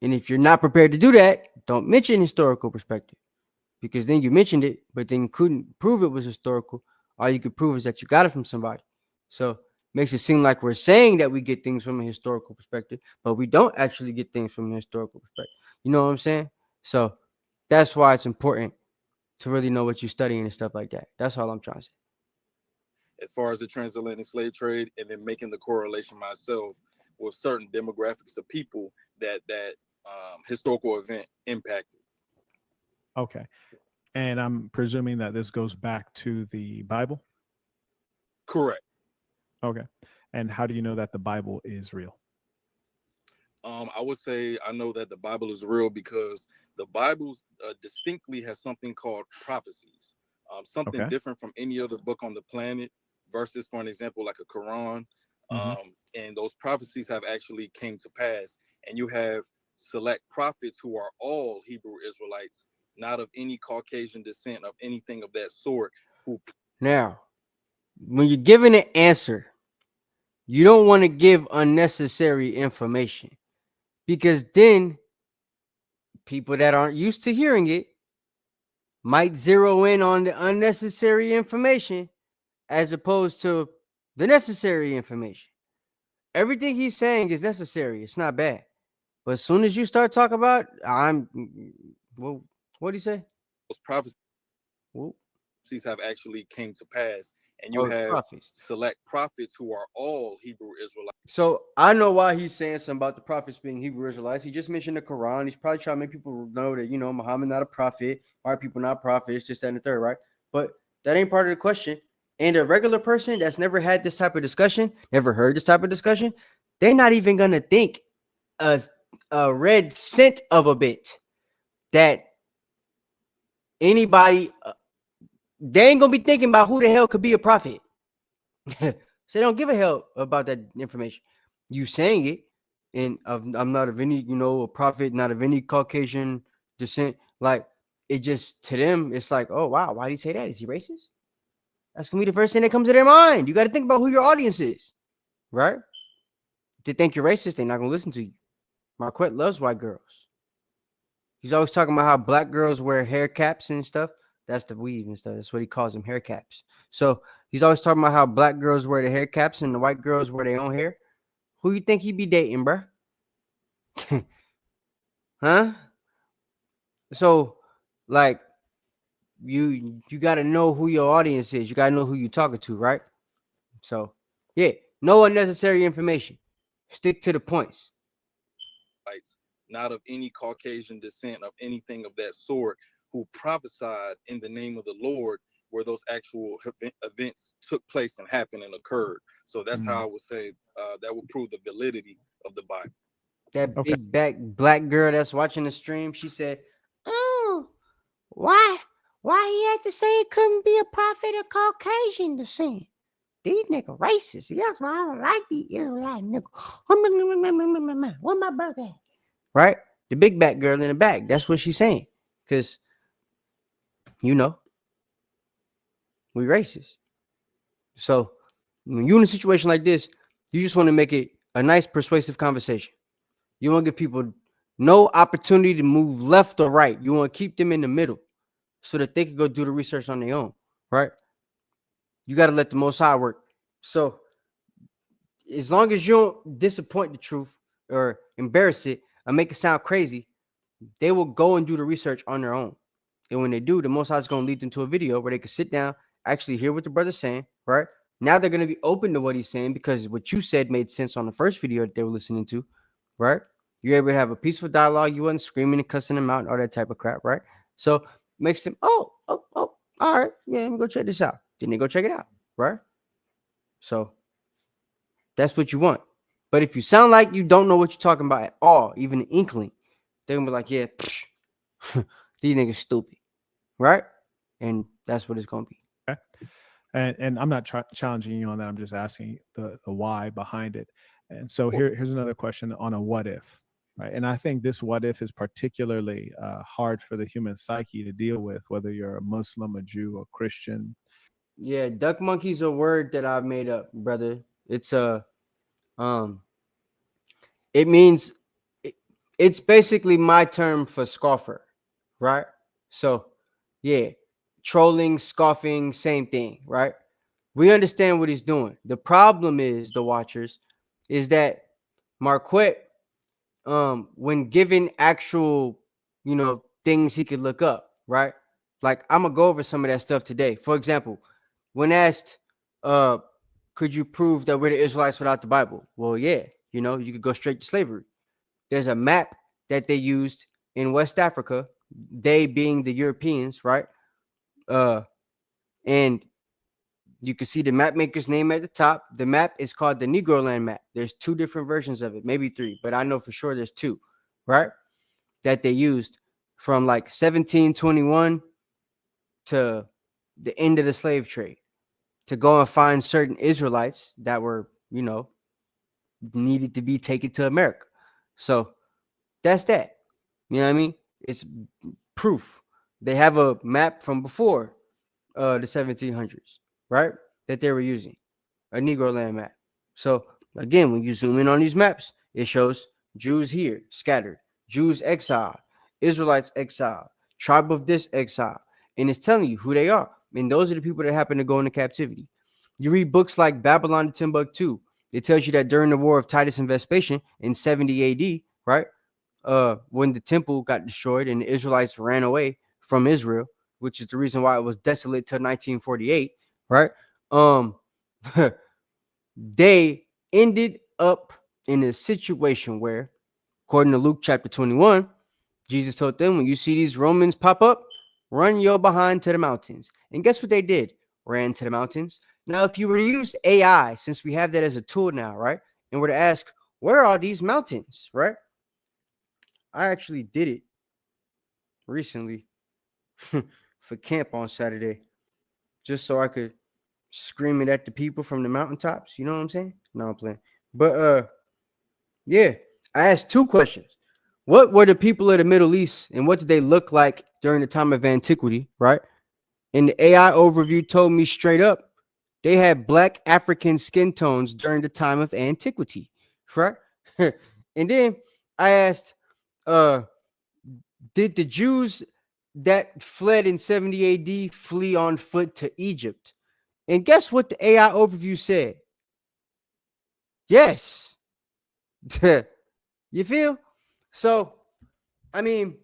if you're not prepared to do that, don't mention historical perspective, because then you mentioned it, but then couldn't prove it was historical. All you could prove is that you got it from somebody. So makes it seem like we're saying that we get things from a historical perspective, but we don't actually get things from a historical perspective. You know what I'm saying? So that's why it's important to really know what you're studying and stuff like that. That's all I'm trying to say. As far as the transatlantic slave trade, and then making the correlation myself with certain demographics of people that historical event impacted. Okay. And I'm presuming that this goes back to the Bible? Correct. Okay. And how do you know that the Bible is real? I would say I know that the Bible is real because the Bible distinctly has something called prophecies, something different from any other book on the planet versus, for an example, like a Quran. And those prophecies have actually came to pass. And you have select prophets who are all Hebrew Israelites, not of any Caucasian descent, of anything of that sort. Now, when you're giving an answer, you don't want to give unnecessary information, because then people that aren't used to hearing it might zero in on the unnecessary information as opposed to the necessary information. Everything he's saying is necessary. It's not bad. But as soon as you start talking about, what do you say? Those prophecies have actually came to pass. And you have select prophets who are all Hebrew Israelites. So I know why he's saying something about the prophets being Hebrew Israelites. He just mentioned the Quran. He's probably trying to make people know that, Muhammad not a prophet, white people not prophets, just that and the third, right? But that ain't part of the question. And a regular person that's never had this type of discussion, never heard this type of discussion, they're not even gonna think a red cent of a bit that anybody. They ain't gonna be thinking about who the hell could be a prophet. So they don't give a hell about that information. You saying it, and I'm not of any, a prophet, not of any Caucasian descent. Like, it just, to them, it's like, oh wow, why did he say that? Is he racist? That's gonna be the first thing that comes to their mind. You got to think about who your audience is, right? If they think you're racist, they're not gonna listen to you. Marquette loves white girls. He's always talking about how black girls wear hair caps and stuff. That's the weave and stuff. That's what he calls them, hair caps. So he's always talking about how black girls wear the hair caps and the white girls wear their own hair. Who you think he be dating, bruh? Huh? So, like, you got to know who your audience is. You got to know who you're talking to, right? So, yeah, no unnecessary information. Stick to the points. Not of any Caucasian descent, of anything of that sort, who prophesied in the name of the Lord, where those actual events took place and happened and occurred. So that's how I would say that would prove the validity of the Bible. That big back black girl that's watching the stream, she said, "Oh, why he had to say it couldn't be a prophet of Caucasian descent? These niggas racist. That's why I don't like these Israelite niggas. Where my burger at?" Right? The big back girl in the back. That's what she's saying. Because, we racist. So when you're in a situation like this, you just want to make it a nice, persuasive conversation. You want to give people no opportunity to move left or right. You want to keep them in the middle so that they can go do the research on their own, right? You got to let the Most High work. So as long as you don't disappoint the truth or embarrass it or make it sound crazy, they will go and do the research on their own. And when they do, the Most High is going to lead them to a video where they can sit down, actually hear what the brother's saying, right? Now they're going to be open to what he's saying because what you said made sense on the first video that they were listening to, right? You're able to have a peaceful dialogue. You wasn't screaming and cussing them out and all that type of crap, right? So makes them, oh, all right, yeah, let me go check this out. Then they go check it out, right? So that's what you want. But if you sound like you don't know what you're talking about at all, even an inkling, they're going to be like, yeah, these niggas stupid, right? And that's what it's going to be. Okay. And I'm not challenging you on that. I'm just asking the why behind it. And so here's another question on a what if, right? And I think this what if is particularly hard for the human psyche to deal with, whether you're a Muslim, a Jew, a Christian. Yeah, duck monkey's a word that I've made up, brother. It's it means it's basically my term for scoffer, right? So yeah, trolling, scoffing, same thing, right? We understand what he's doing. The problem is, the watchers, is that Marquette, when given actual, things he could look up, right? Like, I'm gonna go over some of that stuff today. For example, when asked, could you prove that we're the Israelites without the Bible? Well, yeah, you could go straight to slavery. There's a map that they used in West Africa, they being the Europeans, right? And you can see the map maker's name at the top. The map is called the Negro Land map. There's 2 different versions of it, maybe 3, but I know for sure there's 2, right? That they used from like 1721 to the end of the slave trade to go and find certain Israelites that were, needed to be taken to America. So that's that. You know what I mean? It's proof. They have a map from before the 1700s, right? That they were using, a Negro land map. So again, when you zoom in on these maps, it shows Jews here scattered, Jews exiled, Israelites exiled, tribe of this exile, and it's telling you who they are. And those are the people that happen to go into captivity. You read books like Babylon to Timbuktu. It tells you that during the war of Titus and Vespasian in 70 AD, right? When the temple got destroyed and the Israelites ran away from Israel, which is the reason why it was desolate till 1948, right? They ended up in a situation where, according to Luke chapter 21, Jesus told them, when you see these Romans pop up, run your behind to the mountains. And guess what they did? Ran to the mountains. Now, if you were to use AI, since we have that as a tool now, right? And were to ask, where are these mountains, right? I actually did it recently for camp on Saturday, just so I could scream it at the people from the mountaintops. You know what I'm saying? No, I'm playing. But yeah, I asked two questions. What were the people of the Middle East and what did they look like during the time of antiquity, right? And the AI overview told me straight up they had black African skin tones during the time of antiquity, right? And then I asked, uh, did the Jews that fled in 70 AD flee on foot to Egypt? And guess what the AI overview said? Yes. You feel? So, I mean,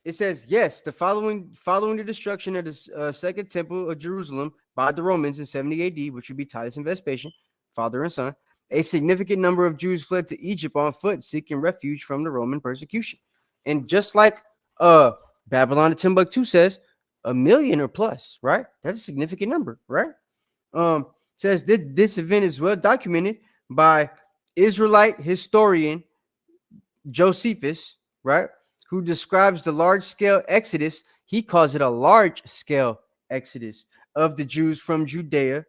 it says yes. The following the destruction of the second temple of Jerusalem by the Romans in 70 A.D., which would be Titus and Vespasian, father and son, a significant number of Jews fled to Egypt on foot, seeking refuge from the Roman persecution. And just like Babylon to Timbuktu says, 1 million or plus, right? That's a significant number, right? Says this event is well documented by Israelite historian Josephus, right, who describes the large-scale exodus. He calls it a large-scale exodus of the Jews from Judea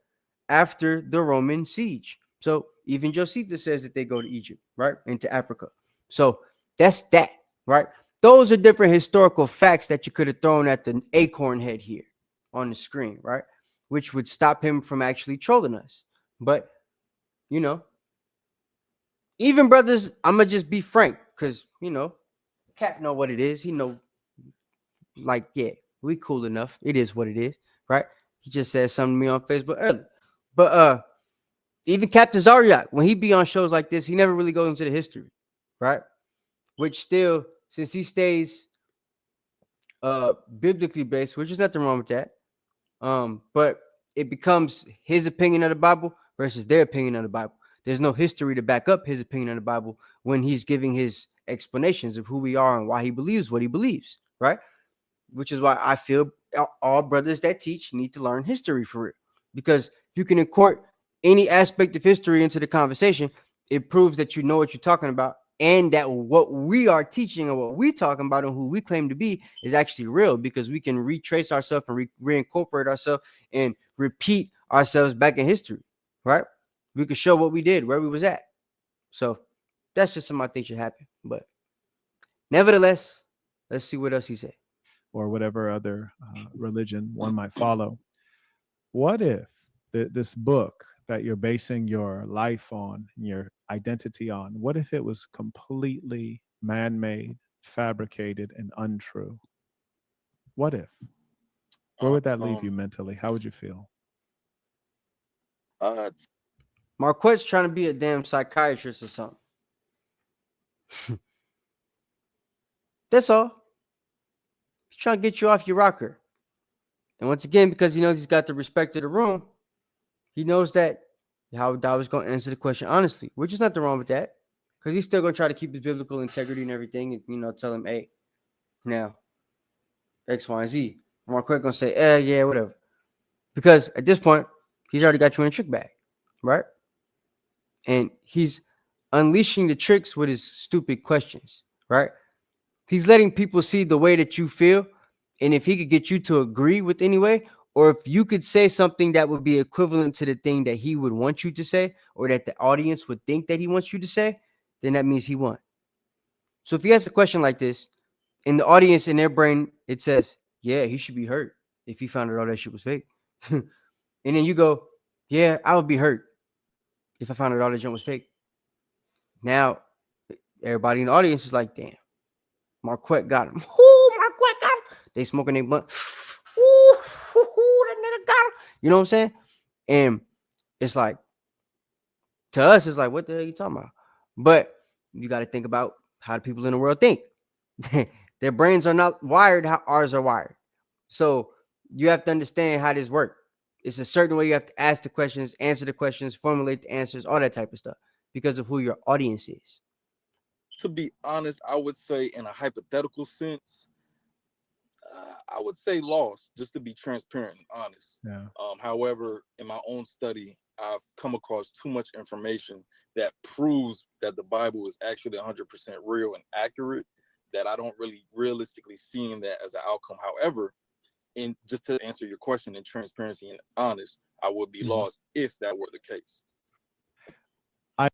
after the Roman siege. So even Josephus says that they go to Egypt, right, into Africa. So that's that, right? Those are different historical facts that you could have thrown at the acorn head here on the screen, right, which would stop him from actually trolling us. But, you know, even brothers, I'm gonna just be frank, because Cap know what it is. He know, like, yeah, we cool enough. It is what it is, right? He just said something to me on Facebook earlier. But even Captain Zariak, when he be on shows like this, he never really goes into the history, right? Which still, since he stays biblically based, which is nothing wrong with that. But it becomes his opinion of the Bible versus their opinion of the Bible. There's no history to back up his opinion of the Bible when he's giving his explanations of who we are and why he believes what he believes, right? Which is why I feel all brothers that teach need to learn history for real. Because if you can import any aspect of history into the conversation, it proves that you know what you're talking about and that what we are teaching and what we're talking about and who we claim to be is actually real, because we can retrace ourselves and reincorporate ourselves and repeat ourselves back in history, right? We could show what we did, where we was at. So that's just something I think should happen. But nevertheless, let's see what else he said. Or whatever other religion one might follow. What if this book that you're basing your life on, your identity on, what if it was completely man-made, fabricated, and untrue? What if? Where would that leave you mentally? How would you feel? Marquette's trying to be a damn psychiatrist or something. That's all. He's trying to get you off your rocker. And once again, because he knows he's got the respect of the room, he knows that how I was going to answer the question honestly, which is nothing wrong with that, because he's still going to try to keep his biblical integrity and everything, and tell him, hey, now X, Y, and Z. Marquette going to say, yeah, whatever, because at this point he's already got you in a trick bag, right? And he's unleashing the tricks with his stupid questions, right? He's letting people see the way that you feel, and if he could get you to agree with anyway, or if you could say something that would be equivalent to the thing that he would want you to say, or that the audience would think that he wants you to say, then that means he won. So if he has a question like this, in the audience, in their brain, it says, yeah, he should be hurt if he found out all that shit was fake. And then you go, yeah, I would be hurt if I found out all that junk was fake. Now, everybody in the audience is like, damn, Marquette got him. Ooh, Marquette got him. They smoking their blunt. Ooh, that nigga got him. You know what I'm saying? And it's like, to us, it's like, what the hell are you talking about? But you got to think about how the people in the world think. Their brains are not wired how ours are wired. So you have to understand how this works. It's a certain way you have to ask the questions, answer the questions, formulate the answers, all that type of stuff, because of who your audience is. To be honest, I would say in a hypothetical sense, I would say lost, just to be transparent and honest. Yeah. However, in my own study, I've come across too much information that proves that the Bible is actually 100% real and accurate, that I don't really realistically seeing that as an outcome. However, in just to answer your question in transparency and honest, I would be lost if that were the case. I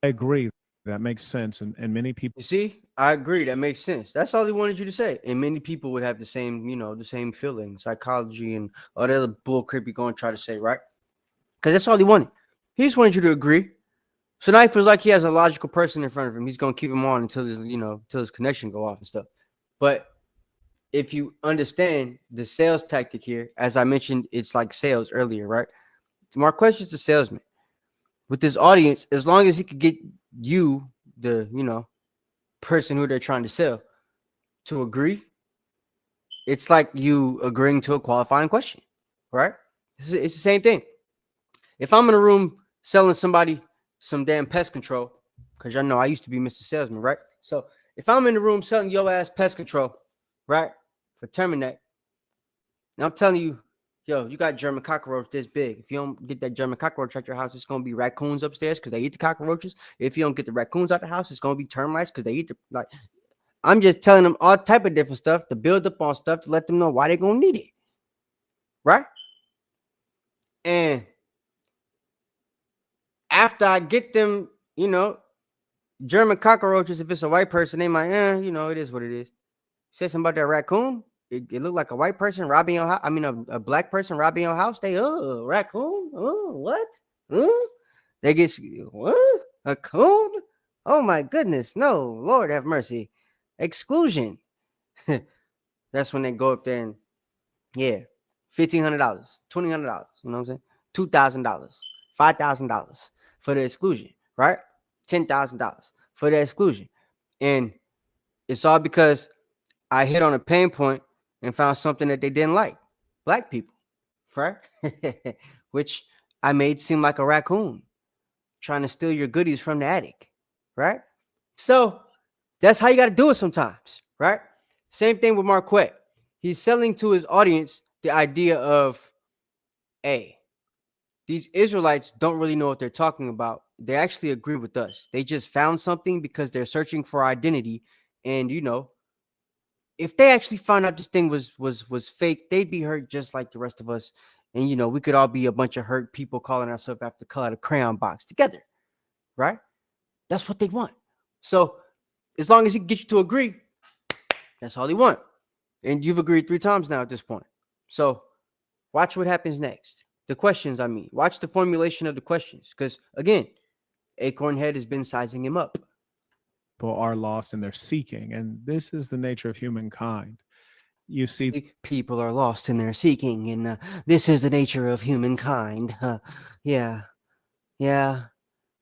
agree. That makes sense. And many people. You see, I agree. That makes sense. That's all he wanted you to say. And many people would have the same, the same feeling, psychology, and all the other bull crap you're going to try to say, right? Because that's all he wanted. He just wanted you to agree. So now he feels like he has a logical person in front of him. He's going to keep him on until his connection go off and stuff. But if you understand the sales tactic here, as I mentioned, it's like sales earlier, right? Marquette is a salesman. With this audience, as long as he could get you, the person who they're trying to sell, to agree, it's like you agreeing to a qualifying question, right? It's the same thing. If I'm in a room selling somebody some damn pest control, because y'all know I used to be Mr. Salesman, right? So if I'm in the room selling your ass pest control, right, for Terminate, and I'm telling you, yo, you got German cockroach this big. If you don't get that German cockroach at your house, it's going to be raccoons upstairs because they eat the cockroaches. If you don't get the raccoons out the house, it's going to be termites because they eat the, I'm just telling them all type of different stuff to build up on stuff to let them know why they're going to need it. Right? And after I get them, German cockroaches, if it's a white person, they might, it is what it is. Say something about that raccoon. It looked like a white person robbing your house. I mean, a black person robbing your house. They, raccoon? Oh, what? They get, what? A coon? Oh, my goodness. No, Lord have mercy. Exclusion. That's when they go up there and, $1,500, $2,000. You know what I'm saying? $2,000, $5,000 for the exclusion, right? $10,000 for the exclusion. And it's all because I hit on a pain point and found something that they didn't like. Black people, right? Which I made seem like a raccoon trying to steal your goodies from the attic, right? So that's how you got to do it sometimes, right? Same thing with Marquette. He's selling to his audience the idea of, hey, these Israelites don't really know what they're talking about. They actually agree with us. They just found something because they're searching for identity. And, if they actually found out this thing was fake, they'd be hurt just like the rest of us. And, we could all be a bunch of hurt people calling ourselves after color crayon box together, right? That's what they want. So as long as he can get you to agree, that's all he want. And you've agreed 3 times now at this point. So watch what happens next. The questions, watch the formulation of the questions. Because again, Acorn Head has been sizing him up. People are lost and they're seeking. And this is the nature of humankind. You see, people are lost and they're seeking. And this is the nature of humankind. Yeah.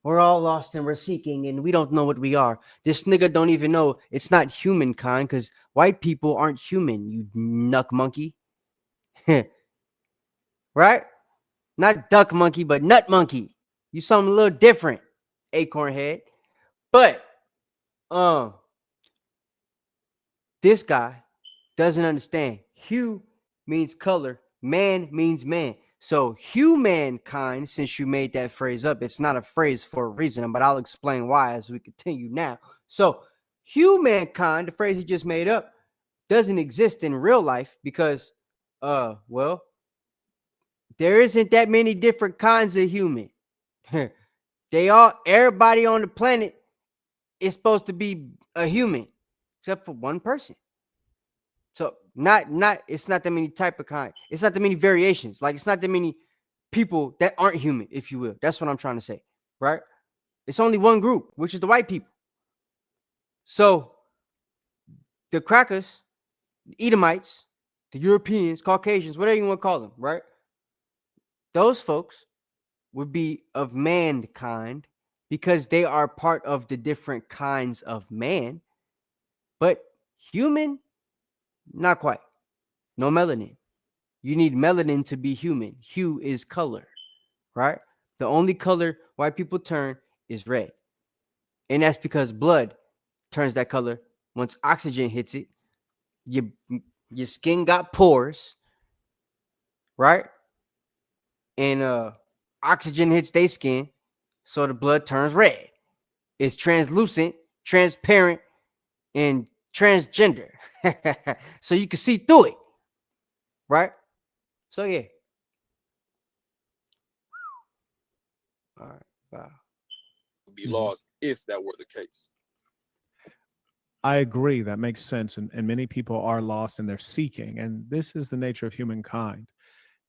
We're all lost and we're seeking and we don't know what we are. This nigga don't even know it's not humankind because white people aren't human, you nuck monkey. Right? Not duck monkey, but nut monkey. You something a little different, Acorn Head. But this guy doesn't understand. Hue means color, man means man. So humankind, since you made that phrase up, it's not a phrase for a reason, but I'll explain why as we continue now. So humankind, the phrase he just made up, doesn't exist in real life because, there isn't that many different kinds of human. Everybody on the planet is supposed to be a human, except for one person. So it's not that many type of kind. It's not that many variations. Like it's not that many people that aren't human, if you will. That's what I'm trying to say, right? It's only one group, which is the white people. So the crackers, the Edomites, the Europeans, Caucasians, whatever you want to call them, right? Those folks would be of mankind because they are part of the different kinds of man. But human, not quite. No melanin. You need melanin to be human. Hue is color, right? The only color white people turn is red. And that's because blood turns that color. Once oxygen hits it, your skin got pores, right? and oxygen hits their skin, so the blood turns red. It's translucent, transparent, and transgender. So you can see through it, right? So yeah. All right. Wow. Be lost if that were the case. I agree. That makes sense. And many people are lost and they're seeking. And this is the nature of humankind.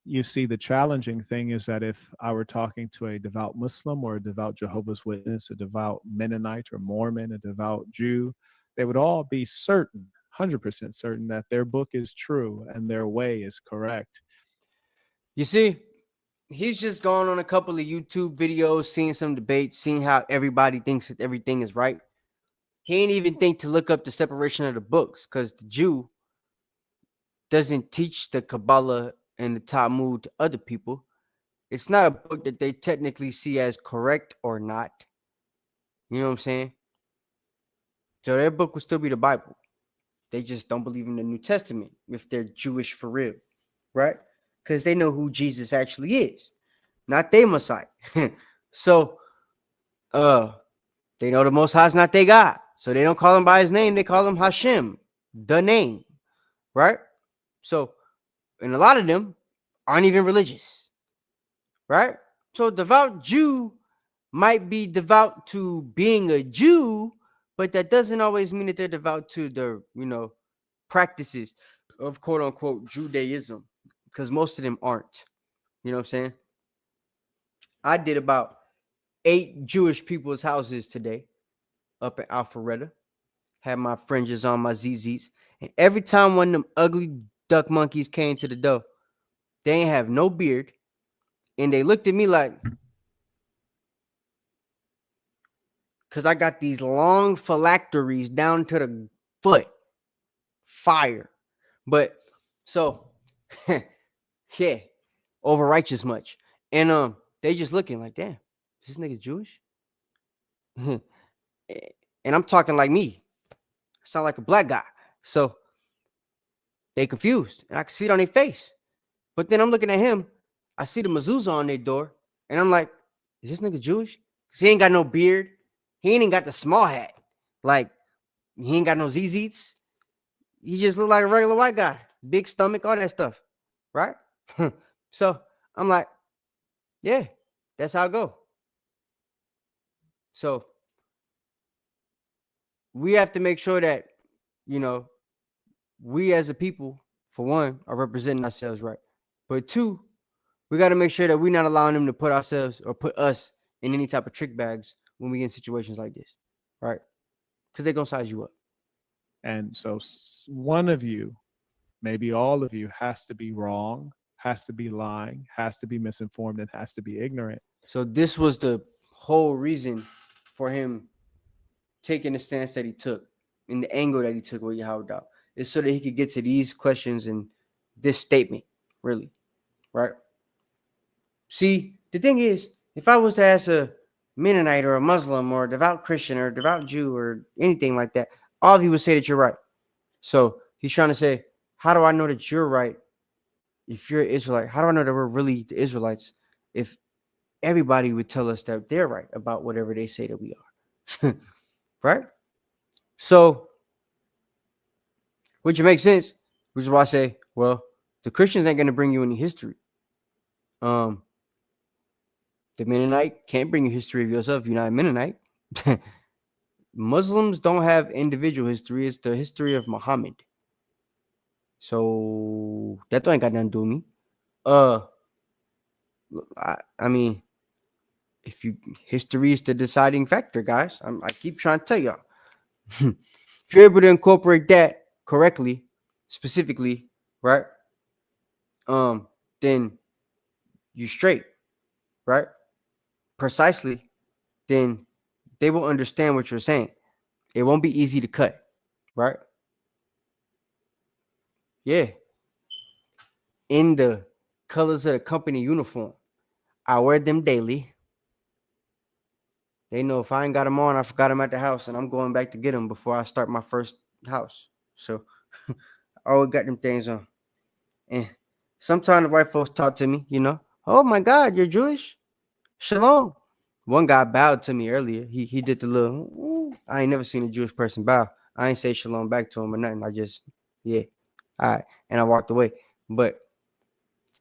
You see, the challenging thing is that if I were talking to a devout Muslim or a devout Jehovah's Witness, a devout Mennonite or Mormon, a devout Jew, they would all be certain, 100% certain, that their book is true and their way is correct. You see, he's just gone on a couple of YouTube videos, seeing some debates, seeing how everybody thinks that everything is right. He ain't even think to look up the separation of the books, because the Jew doesn't teach the Kabbalah and the Talmud to other people. It's not a book that they technically see as correct or not. You know what I'm saying? So their book will still be the Bible. They just don't believe in the New Testament if they're Jewish for real, right? Because they know who Jesus actually is, not their Messiah. So, they know the Most High is not their God. So they don't call him by his name. They call him Hashem, the name, right? So, and a lot of them aren't even religious, right? So devout Jew might be devout to being a Jew, but that doesn't always mean that they're devout to the, practices of quote unquote Judaism, because most of them aren't. You know what I'm saying? I did about 8 Jewish people's houses today up in Alpharetta. Had my fringes on, my ZZs. And every time one of them ugly duck monkeys came to the door, they ain't have no beard. And they looked at me like, because I got these long phylacteries down to the foot. Fire. But so, yeah, over righteous much. And they just looking like, damn, is this nigga Jewish? And I'm talking like me. I sound like a black guy. So they confused. And I can see it on their face. But then I'm looking at him. I see the mezuzah on their door. And I'm like, is this nigga Jewish? Because he ain't got no beard. He ain't even got the small hat. Like, he ain't got no ZZs. He just look like a regular white guy. Big stomach, all that stuff. Right? So I'm like, yeah, that's how it go. So we have to make sure that, we as a people, for one, are representing ourselves right. But 2, we got to make sure that we're not allowing them to put ourselves or put us in any type of trick bags when we get in situations like this, right? Because they're going to size you up. And so one of you, maybe all of you, has to be wrong, has to be lying, has to be misinformed, and has to be ignorant. So this was the whole reason for him taking the stance that he took and the angle that he took with Yahweh, is so that he could get to these questions and this statement, really, right? See, the thing is, if I was to ask a Mennonite or a Muslim or a devout Christian or a devout Jew or anything like that, all of you would say that you're right. So he's trying to say, how do I know that you're right? If you're an Israelite, how do I know that we're really the Israelites if everybody would tell us that they're right about whatever they say that we are? Right? So, which makes sense, which is why I say, well, the Christians ain't going to bring you any history. The Mennonite can't bring you history of yourself if you're not a Mennonite. Muslims don't have individual history. It's the history of Muhammad. So that ain't got nothing to do with me. I mean, history is the deciding factor, guys. I keep trying to tell y'all. If you're able to incorporate that correctly, specifically, right? Then you straight, right? Precisely, then they will understand what you're saying. It won't be easy to cut, right? Yeah. In the colors of the company uniform, I wear them daily. They know if I ain't got them on, I forgot them at the house, and I'm going back to get them before I start my first house. So I always got them things on. And sometimes the white folks talk to me, Oh my God, you're Jewish? Shalom. One guy bowed to me earlier. He did the little. I ain't never seen a Jewish person bow. I ain't say shalom back to him or nothing. I just, yeah, all right, and I walked away. But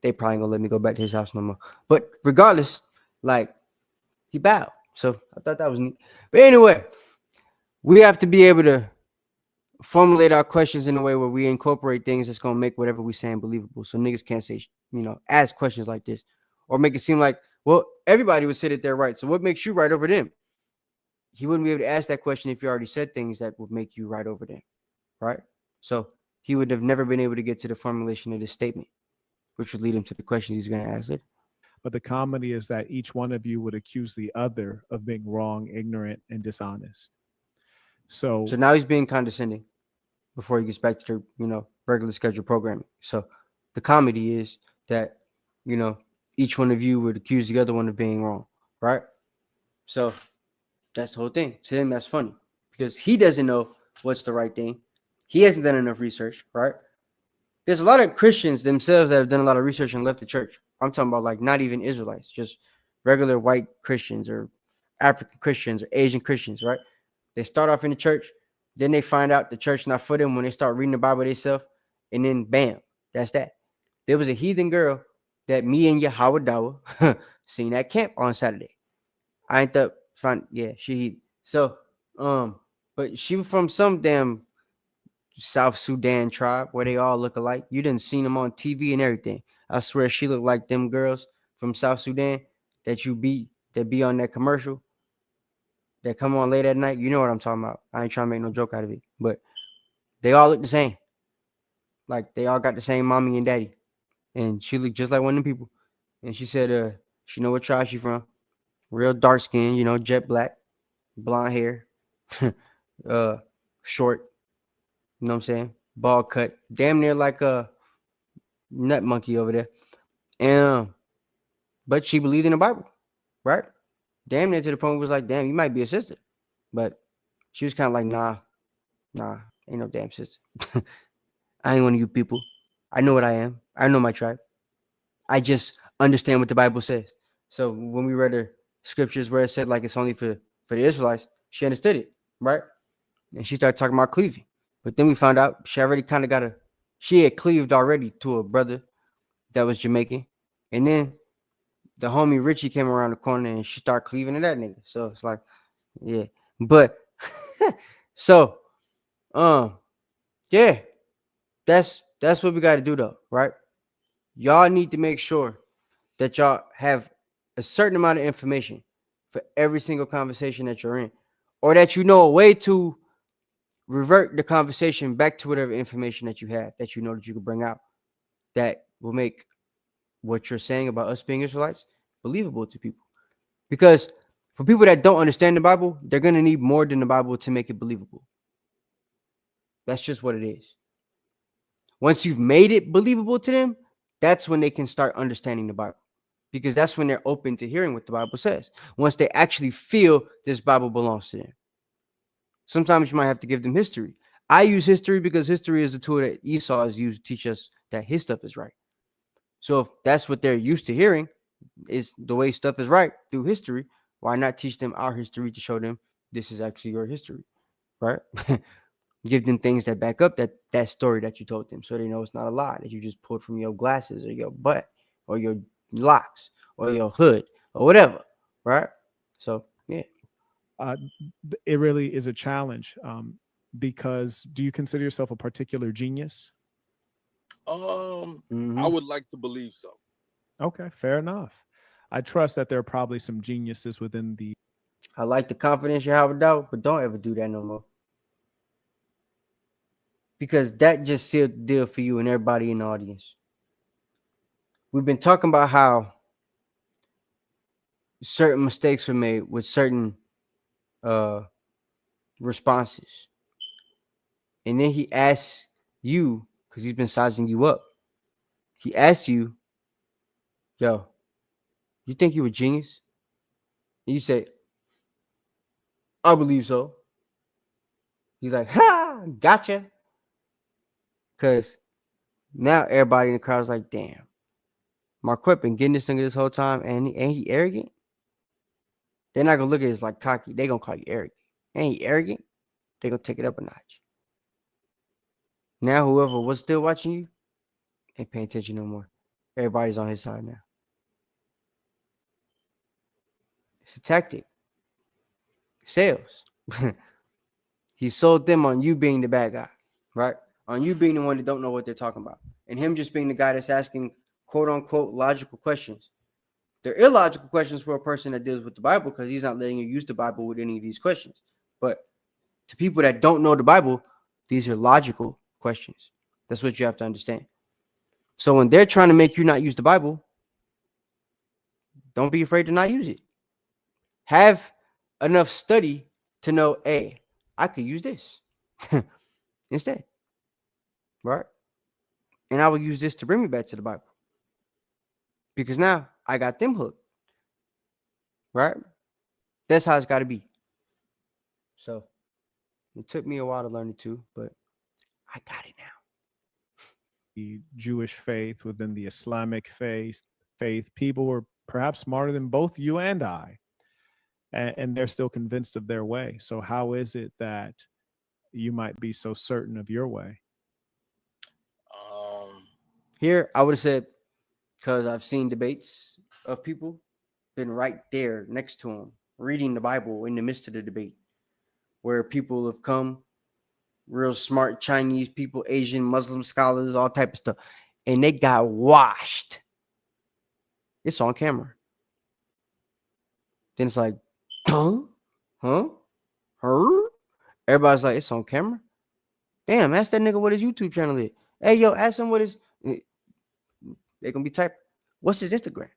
they probably ain't gonna let me go back to his house no more. But regardless, like he bowed, so I thought that was neat. But anyway, we have to be able to formulate our questions in a way where we incorporate things that's gonna make whatever we saying believable. So niggas can't say, ask questions like this, or make it seem like, well, everybody would say that they're right. So what makes you right over them? He wouldn't be able to ask that question if you already said things that would make you right over them, right? So he would have never been able to get to the formulation of this statement, which would lead him to the questions he's going to ask it. But the comedy is that each one of you would accuse the other of being wrong, ignorant, and dishonest. So now he's being condescending before he gets back to regular scheduled programming. So the comedy is that, each one of you would accuse the other one of being wrong, right? So that's the whole thing. To him, that's funny because he doesn't know what's the right thing. He hasn't done enough research, right? There's a lot of Christians themselves that have done a lot of research and left the church. I'm talking about like not even Israelites, just regular white Christians or African Christians or Asian Christians, right? They start off in the church, then they find out the church not for them when they start reading the Bible themselves, and then bam, that's that. There was a heathen girl that me and Yahweh Dawa seen at camp on Saturday. I ain't the fine, yeah, she so but she was from some damn South Sudan tribe where they all look alike. You didn't seen them on TV and everything. I swear she looked like them girls from South Sudan that be on that commercial that come on late at night. You know what I'm talking about. I ain't trying to make no joke out of it, but they all look the same. Like they all got the same mommy and daddy. And she looked just like one of them people. And she said, she know what tribe she from. Real dark skin, jet black, blonde hair, short, you know what I'm saying? Bald cut, damn near like a nut monkey over there. And but she believed in the Bible, right? Damn near to the point where it was like, damn, you might be a sister. But she was kind of like, nah, ain't no damn sister. I ain't one of you people. I know what I am. I know my tribe. I just understand what the Bible says. So when we read the scriptures where it said like it's only for the Israelites, she understood it, right? And she started talking about cleaving. But then we found out she already kind of she had cleaved already to a brother that was Jamaican. And then the homie Richie came around the corner and she started cleaving to that nigga. So it's like, yeah. But so yeah, that's what we got to do though, right? Y'all need to make sure that y'all have a certain amount of information for every single conversation that you're in, or that you know a way to revert the conversation back to whatever information that you have that you know that you can bring out that will make what you're saying about us being Israelites believable to people. Because for people that don't understand the Bible, they're going to need more than the Bible to make it believable. That's just what it is. Once you've made it believable to them, that's when they can start understanding the Bible, because that's when they're open to hearing what the Bible says. Once they actually feel this Bible belongs to them. Sometimes you might have to give them history. I use history because history is a tool that Esau has used to teach us that his stuff is right. So if that's what they're used to hearing, is the way stuff is right through history, why not teach them our history to show them this is actually your history, right? Give them things that back up that story that you told them, so they know it's not a lie that you just pulled from your glasses or your butt or your locks or your hood or whatever, right? So yeah. It really is a challenge because do you consider yourself a particular genius? I would like to believe so. Okay, fair enough. I trust that there are probably some geniuses within the. I like the confidence you have without, but don't ever do that no more. Because that just sealed the deal for you and everybody in the audience. We've been talking about how certain mistakes were made with certain responses. And then he asks you, because he's been sizing you up. He asks you, yo, you think you a genius? And you say, I believe so. He's like, ha, gotcha. Because now everybody in the crowd's like, damn, Marquette been getting this nigga this whole time, and he arrogant. They're not gonna look at it as like cocky. They gonna call you arrogant. Ain't he arrogant? They gonna take it up a notch. Now whoever was still watching you ain't paying attention no more. Everybody's on his side now. It's a tactic. Sales. He sold them on you being the bad guy, right? On you being the one that don't know what they're talking about. And him just being the guy that's asking quote unquote logical questions. They're illogical questions for a person that deals with the Bible because he's not letting you use the Bible with any of these questions. But to people that don't know the Bible, these are logical questions. That's what you have to understand. So when they're trying to make you not use the Bible, don't be afraid to not use it. Have enough study to know, hey, I could use this instead, right? And I will use this to bring me back to the Bible because now I got them hooked, right? That's how it's got to be. So it took me a while to learn it too, but I got it now. The Jewish faith, within the Islamic faith, people were perhaps smarter than both you and I, and they're still convinced of their way. So how is it that you might be so certain of your way? Here, I would have said, because I've seen debates of people been right there next to them, reading the Bible in the midst of the debate, where people have come, real smart Chinese people, Asian, Muslim scholars, all type of stuff, and they got washed. It's on camera. Then it's like, huh? Everybody's like, it's on camera. Damn, ask that nigga what his YouTube channel is. Hey, yo, ask him what his. They're gonna be typing, what's his Instagram?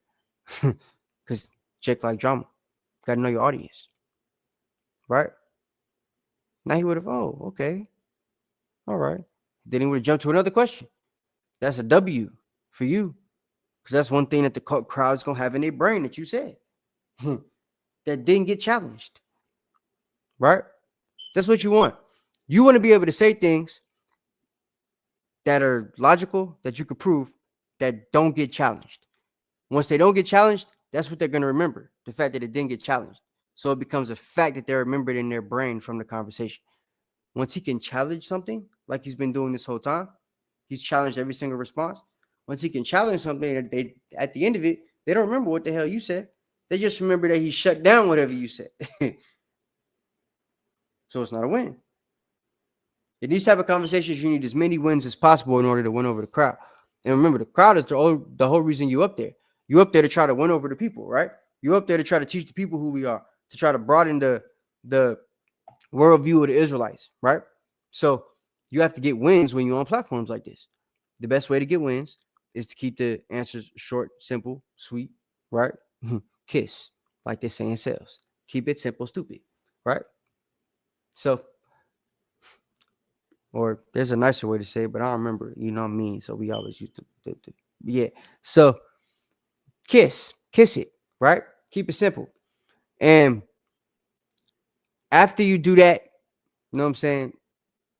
Because check like drama. Gotta know your audience. Right? Now he would have, oh, okay. All right. Then he would have jumped to another question. That's a W for you. Because that's one thing that the crowd's gonna have in their brain that you said. That didn't get challenged. Right? That's what you want. You want to be able to say things that are logical, that you could prove, that don't get challenged. Once they don't get challenged, that's what they're going to remember. The fact that it didn't get challenged. So it becomes a fact that they're remembered in their brain from the conversation. Once he can challenge something, like he's been doing this whole time, he's challenged every single response. Once he can challenge something, they at the end of it, they don't remember what the hell you said. They just remember that he shut down whatever you said. So it's not a win. In these type of conversations, you need as many wins as possible in order to win over the crowd. And remember, the crowd is the whole reason you up there. You up there to try to win over the people, right? You up there to try to teach the people who we are, to try to broaden the worldview of the Israelites, right? So you have to get wins when you're on platforms like this. The best way to get wins is to keep the answers short, simple, sweet, right? Kiss, like they say in sales. Keep it simple, stupid, right? So, or there's a nicer way to say it, but I don't remember, you know what I mean? So we always used to yeah. So kiss it, right? Keep it simple. And after you do that, you know what I'm saying?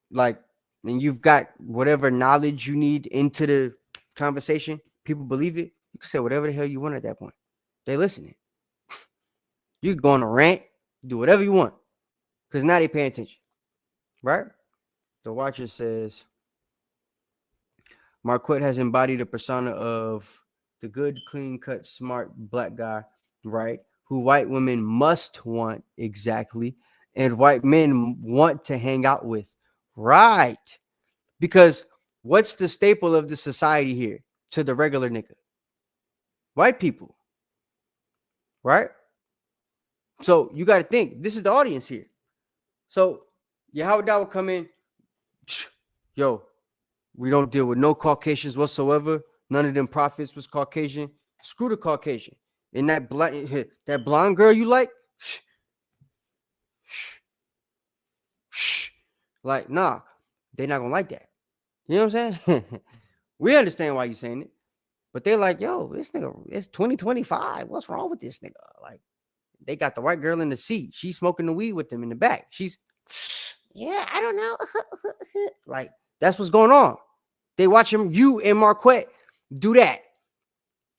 Like, and you've got whatever knowledge you need into the conversation, people believe it. You can say whatever the hell you want at that point. They're listening. You can go on a rant, do whatever you want, because now they're paying attention, right? The Watcher says, Marquette has embodied a persona of the good, clean-cut, smart black guy, right? Who white women must want, exactly, and white men want to hang out with, right? Because what's the staple of the society here to the regular nigga? White people, right? So you got to think, this is the audience here. So Yahweh would come in, yo, we don't deal with no Caucasians whatsoever. None of them prophets was Caucasian. Screw the Caucasian. And that blonde girl you like, like, nah, they're not gonna like that. You know what I'm saying? We understand why you're saying it, but they're like, yo, this nigga, it's 2025. What's wrong with this nigga? Like, they got the white girl in the seat. She's smoking the weed with them in the back. She's, yeah, I don't know. Like, that's what's going on. They watch him, you and Marquette do that.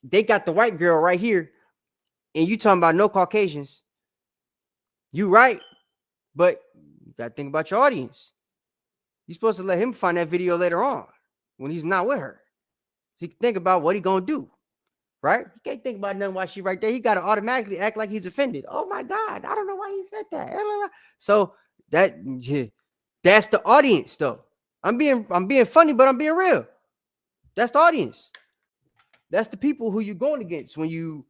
they got the white girl right here, and you talking about no Caucasians. You right, but you got to think about your audience. You're supposed to let him find that video later on when he's not with her. So you can think about what he gonna do, right? You can't think about nothing while she's right there. He got to automatically act like he's offended. Oh my God, I don't know why he said that. So that's the audience, though. I'm being funny, but I'm being real. That's the audience. That's the people who you're going against when you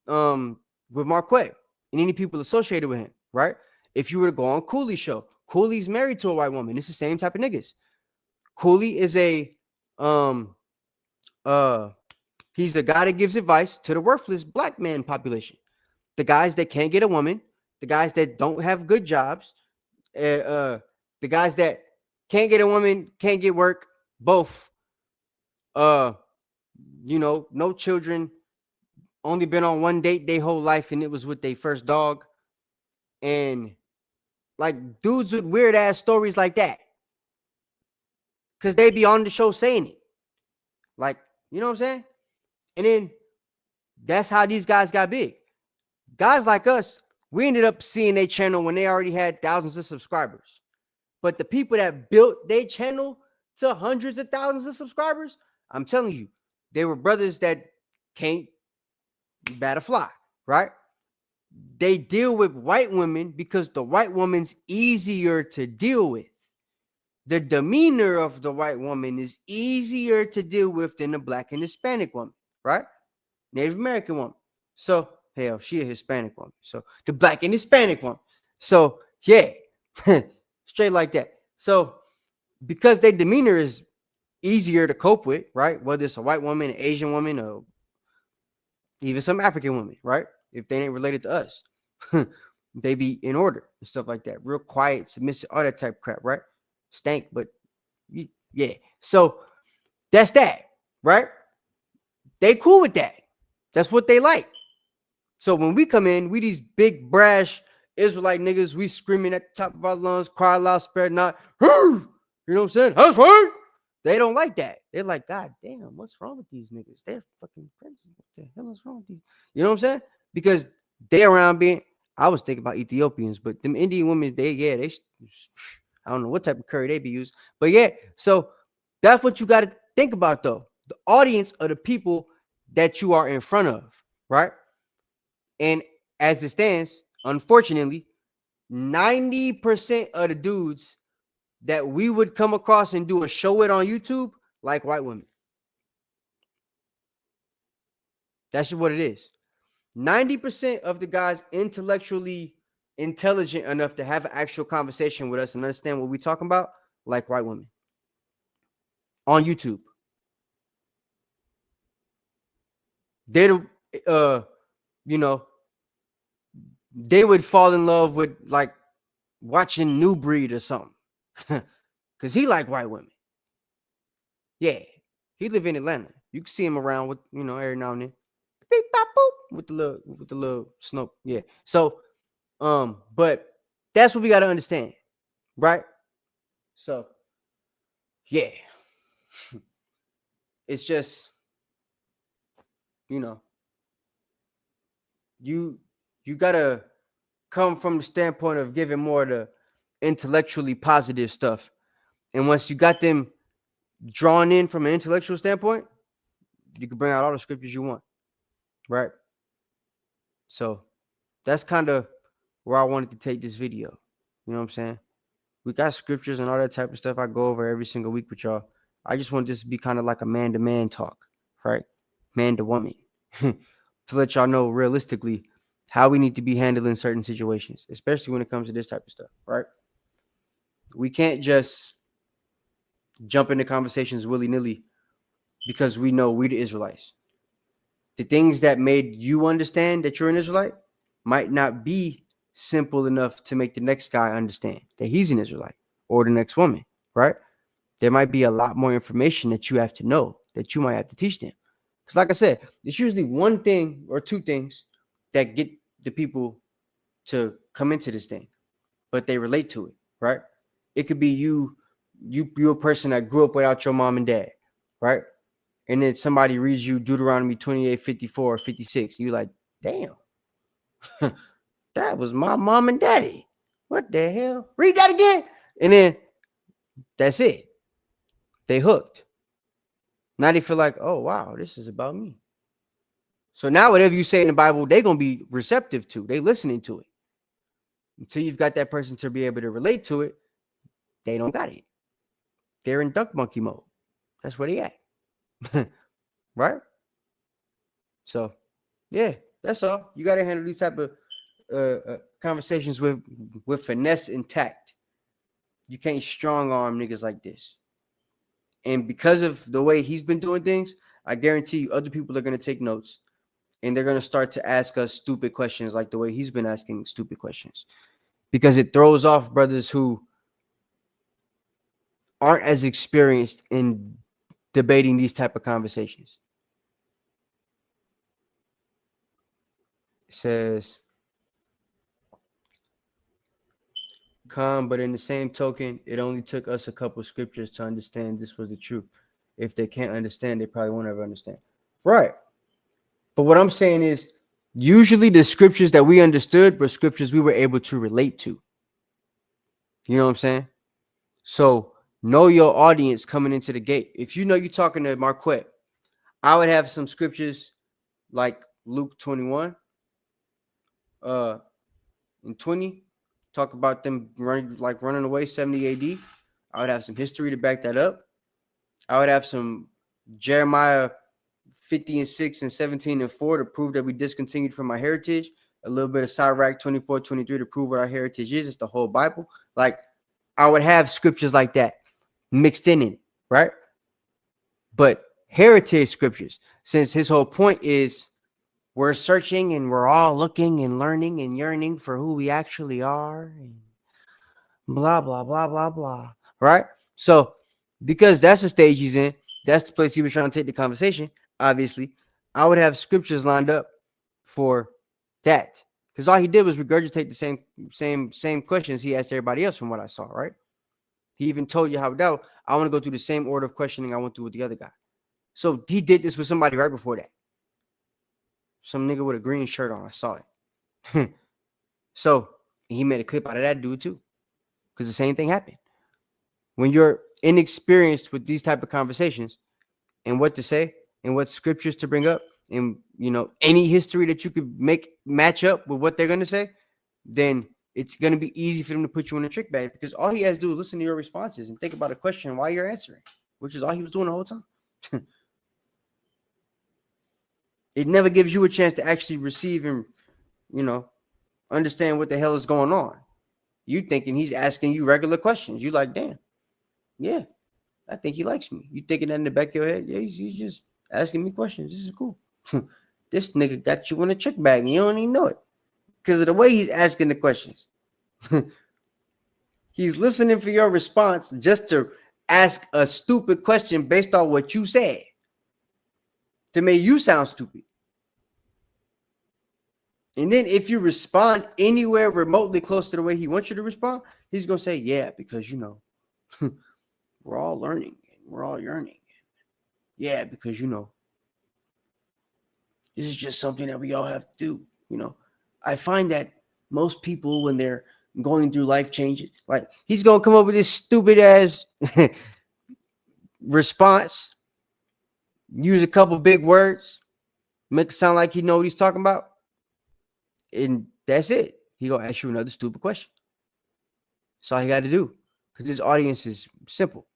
with Marquette and any people associated with him, right? If you were to go on Cooley's show, Cooley's married to a white woman. It's the same type of niggas. Cooley is a he's the guy that gives advice to the worthless black man population. The guys that can't get a woman, the guys that don't have good jobs, the guys that can't get a woman, can't get work, both. No children, only been on one date their whole life, and it was with their first dog. And like dudes with weird ass stories like that. Because they be on the show saying it. Like, you know what I'm saying? And then that's how these guys got big. Guys like us, we ended up seeing their channel when they already had thousands of subscribers. But the people that built their channel to hundreds of thousands of subscribers, I'm telling you, they were brothers that can't bat a fly, right? They deal with white women because the white woman's easier to deal with. The demeanor of the white woman is easier to deal with than the black and Hispanic woman, right? Native American woman. So, hell, she a Hispanic woman. So, the black and Hispanic woman. So, yeah, straight like that. So, because their demeanor is easier to cope with, right? Whether it's a white woman, an Asian woman, or even some African women, right? If they ain't related to us, they be in order and stuff like that. Real quiet, submissive, all that type of crap, right? Stank, but yeah. So that's that, right? They cool with that. That's what they like. So when we come in, we these big brash Israelite niggas, we screaming at the top of our lungs, cry loud, spare not. You know what I'm saying? That's right. They don't like that. They're like, God damn, what's wrong with these niggas? They're fucking crazy. What the hell is wrong with these? You know what I'm saying? Because they around being, I was thinking about Ethiopians, but them Indian women, they I don't know what type of curry they be using. But yeah, so that's what you got to think about, though. The audience of the people that you are in front of, right? And as it stands, unfortunately, 90% of the dudes that we would come across and do a show it on YouTube like white women. That's what it is. 90% of the guys intellectually intelligent enough to have an actual conversation with us and understand what we're talking about, like white women on YouTube. They they would fall in love with like watching New Breed or something. Because he like white women. Yeah. He live in Atlanta. You can see him around with, every now and then. Beep, bop, boop, with the little snow. Yeah. So, but that's what we got to understand. Right? So, yeah. It's just, you got to come from the standpoint of giving more the intellectually positive stuff. And once you got them drawn in from an intellectual standpoint, you can bring out all the scriptures you want. Right? So that's kind of where I wanted to take this video. You know what I'm saying? We got scriptures and all that type of stuff I go over every single week with y'all. I just want this to be kind of like a man-to-man talk, right? Man-to-woman. To let y'all know realistically how we need to be handling certain situations, especially when it comes to this type of stuff, right? We can't just jump into conversations willy-nilly because we know we're the Israelites. The things that made you understand that you're an Israelite might not be simple enough to make the next guy understand that he's an Israelite or the next woman, right? There might be a lot more information that you have to know that you might have to teach them. Because like I said, it's usually one thing or two things that get the people to come into this thing, but they relate to it, right? It could be you're a person that grew up without your mom and dad, right? and then somebody reads you Deuteronomy 28, 54, 56. You like, damn, that was my mom and daddy. What the hell? Read that again. And then that's it. They hooked. Now they feel like, oh, wow, this is about me. So now whatever you say in the Bible, they're going to be receptive to. They listening to it. Until you've got that person to be able to relate to it, they don't got it. They're in duck monkey mode. That's where they at. Right? So, yeah, that's all. You got to handle these type of conversations with finesse and tact. You can't strong arm niggas like this. And because of the way he's been doing things, I guarantee you other people are going to take notes. And they're going to start to ask us stupid questions like the way he's been asking stupid questions. Because it throws off brothers who aren't as experienced in debating these type of conversations. It says, come, but in the same token, it only took us a couple of scriptures to understand this was the truth. If they can't understand, they probably won't ever understand. Right. But what I'm saying is, usually the scriptures that we understood were scriptures we were able to relate to. You know what I'm saying? So know your audience coming into the gate. If you know you're talking to Marquette, I would have some scriptures like Luke 21 and 20, talk about them running away 70 AD. I would have some history to back that up. I would have some Jeremiah 50 and 6 and 17 and 4 to prove that we discontinued from our heritage. A little bit of Sirach 24, 23 to prove what our heritage is. It's the whole Bible. Like, I would have scriptures like that mixed in it, right? But heritage scriptures, since his whole point is we're searching and we're all looking and learning and yearning for who we actually are, and blah, blah, blah, blah, blah, right? So because that's the stage he's in, that's the place he was trying to take the conversation, obviously, I would have scriptures lined up for that. Because all he did was regurgitate the same questions he asked everybody else from what I saw, right? He even told you how I want to go through the same order of questioning I went through with the other guy. So he did this with somebody right before that. Some nigga with a green shirt on. I saw it. So he made a clip out of that dude too. Because the same thing happened. When you're inexperienced with these type of conversations and what to say and what scriptures to bring up and, you know, any history that you could match up with what they're going to say, then it's going to be easy for them to put you in a trick bag, because all he has to do is listen to your responses and think about a question while you're answering, which is all he was doing the whole time. It never gives you a chance to actually receive and, you know, understand what the hell is going on. You thinking he's asking you regular questions. You like, damn, yeah, I think he likes me. You thinking that in the back of your head? Yeah, he's just asking me questions. This is cool. This nigga got you in a trick bag and you don't even know it because of the way he's asking the questions. He's listening for your response just to ask a stupid question based on what you said to make you sound stupid. And then if you respond anywhere remotely close to the way he wants you to respond, he's going to say, yeah, because, you know, we're all learning and we're all yearning. Yeah, because, you know, this is just something that we all have to do. You know, I find that most people, when they're going through life changes, like he's going to come up with this stupid ass response, use a couple big words, make it sound like he know what he's talking about. And that's it. He going to ask you another stupid question. That's all he got to do, because his audience is simple.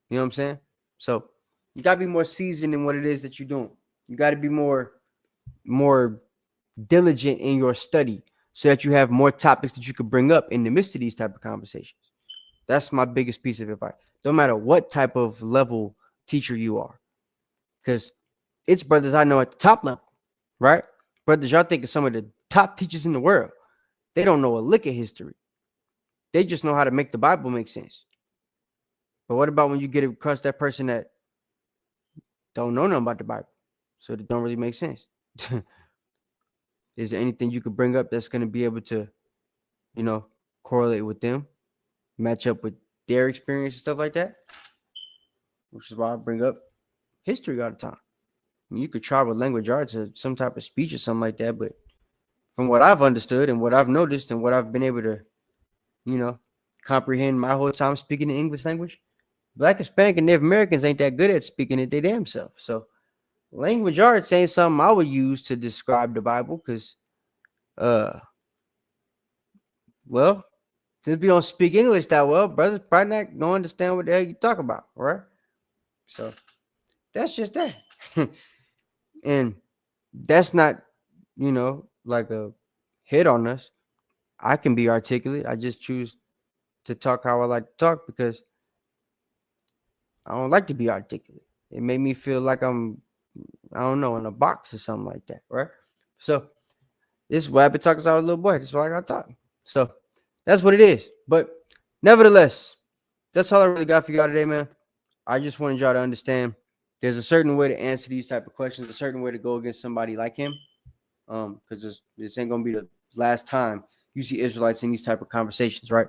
You know what I'm saying? So you got to be more seasoned in what it is that you're doing. You got to be more diligent in your study so that you have more topics that you could bring up in the midst of these type of conversations. That's my biggest piece of advice. No matter what type of level teacher you are, because it's brothers I know at the top level, right? Brothers, y'all think of some of the top teachers in the world. They don't know a lick of history. They just know how to make the Bible make sense. But what about when you get across that person that don't know nothing about the Bible, so it don't really make sense? Is there anything you could bring up that's going to be able to, you know, correlate with them, match up with their experience and stuff like that? Which is why I bring up history all the time. I mean, you could try with language arts or some type of speech or something like that, but from what I've understood and what I've noticed and what I've been able to, comprehend my whole time speaking the English language, Black, Hispanic, and Native Americans ain't that good at speaking it they damn self. So language arts ain't something I would use to describe the Bible because, well, since we don't speak English that well, brothers probably not don't understand what the hell you talk about, right? So that's just that. And that's not, like a hit on us. I can be articulate. I just choose to talk how I like to talk because I don't like to be articulate. It made me feel like I'm, I don't know, in a box or something like that, right? So this is why I've been talking to our little boy. This is why I got to talk. So that's what it is. But nevertheless, that's all I really got for y'all today, man. I just wanted y'all to understand there's a certain way to answer these type of questions, a certain way to go against somebody like him. Because this ain't gonna be the last time you see Israelites in these type of conversations, right?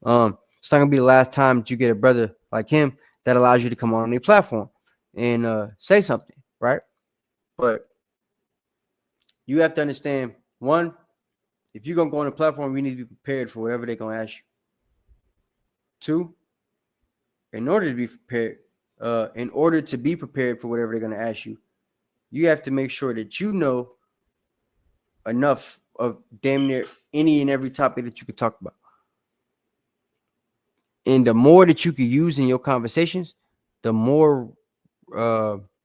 It's not gonna be the last time that you get a brother like him that allows you to come on a platform and say something, right? But you have to understand, one, if you're gonna go on a platform, you need to be prepared for whatever they're gonna ask you. Two, in order to be prepared for whatever they're gonna ask you, you have to make sure that you know enough of damn near any and every topic that you could talk about. And the more that you could use in your conversations, the more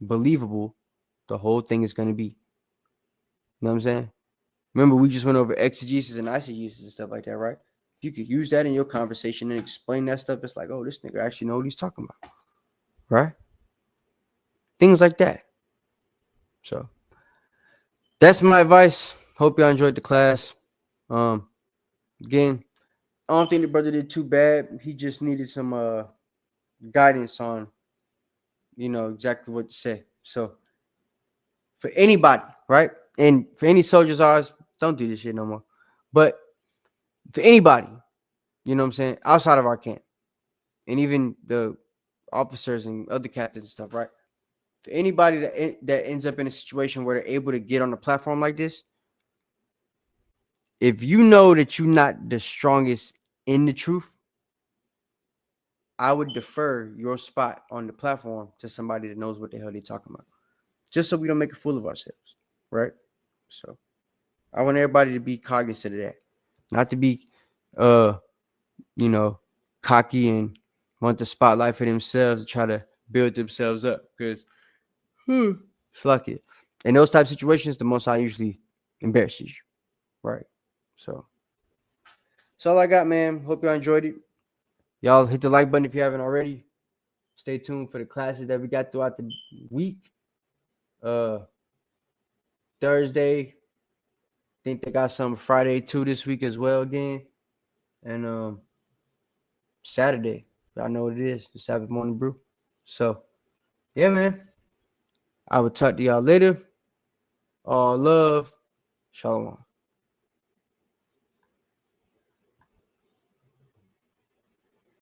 believable the whole thing is going to be. You know what I'm saying? Remember, we just went over exegesis and eisegesis and stuff like that, right? If you could use that in your conversation and explain that stuff, it's like, oh, this nigga actually know what he's talking about, right? Things like that. So that's my advice. Hope y'all enjoyed the class. Again, I don't think the brother did too bad. He just needed some guidance on, exactly what to say. So for anybody, right? And for any soldiers ours, don't do this shit no more. But for anybody, you know what I'm saying, outside of our camp, and even the officers and other captains and stuff, right? For anybody that ends up in a situation where they're able to get on a platform like this, if you know that you're not the strongest in the truth, I would defer your spot on the platform to somebody that knows what the hell they're talking about, just so we don't make a fool of ourselves, right? So I want everybody to be cognizant of that, not to be, cocky and want the spotlight for themselves and try to build themselves up, because it's lucky. In those type of situations, the Most High usually embarrasses you, right? So that's all I got, man. Hope y'all enjoyed it. Y'all hit the like button if you haven't already. Stay tuned for the classes that we got throughout the week. Thursday, I think they got some Friday too this week as well again. And Saturday, y'all know what it is, the Sabbath morning brew. So yeah, man. I will talk to y'all later. All love. Shalom.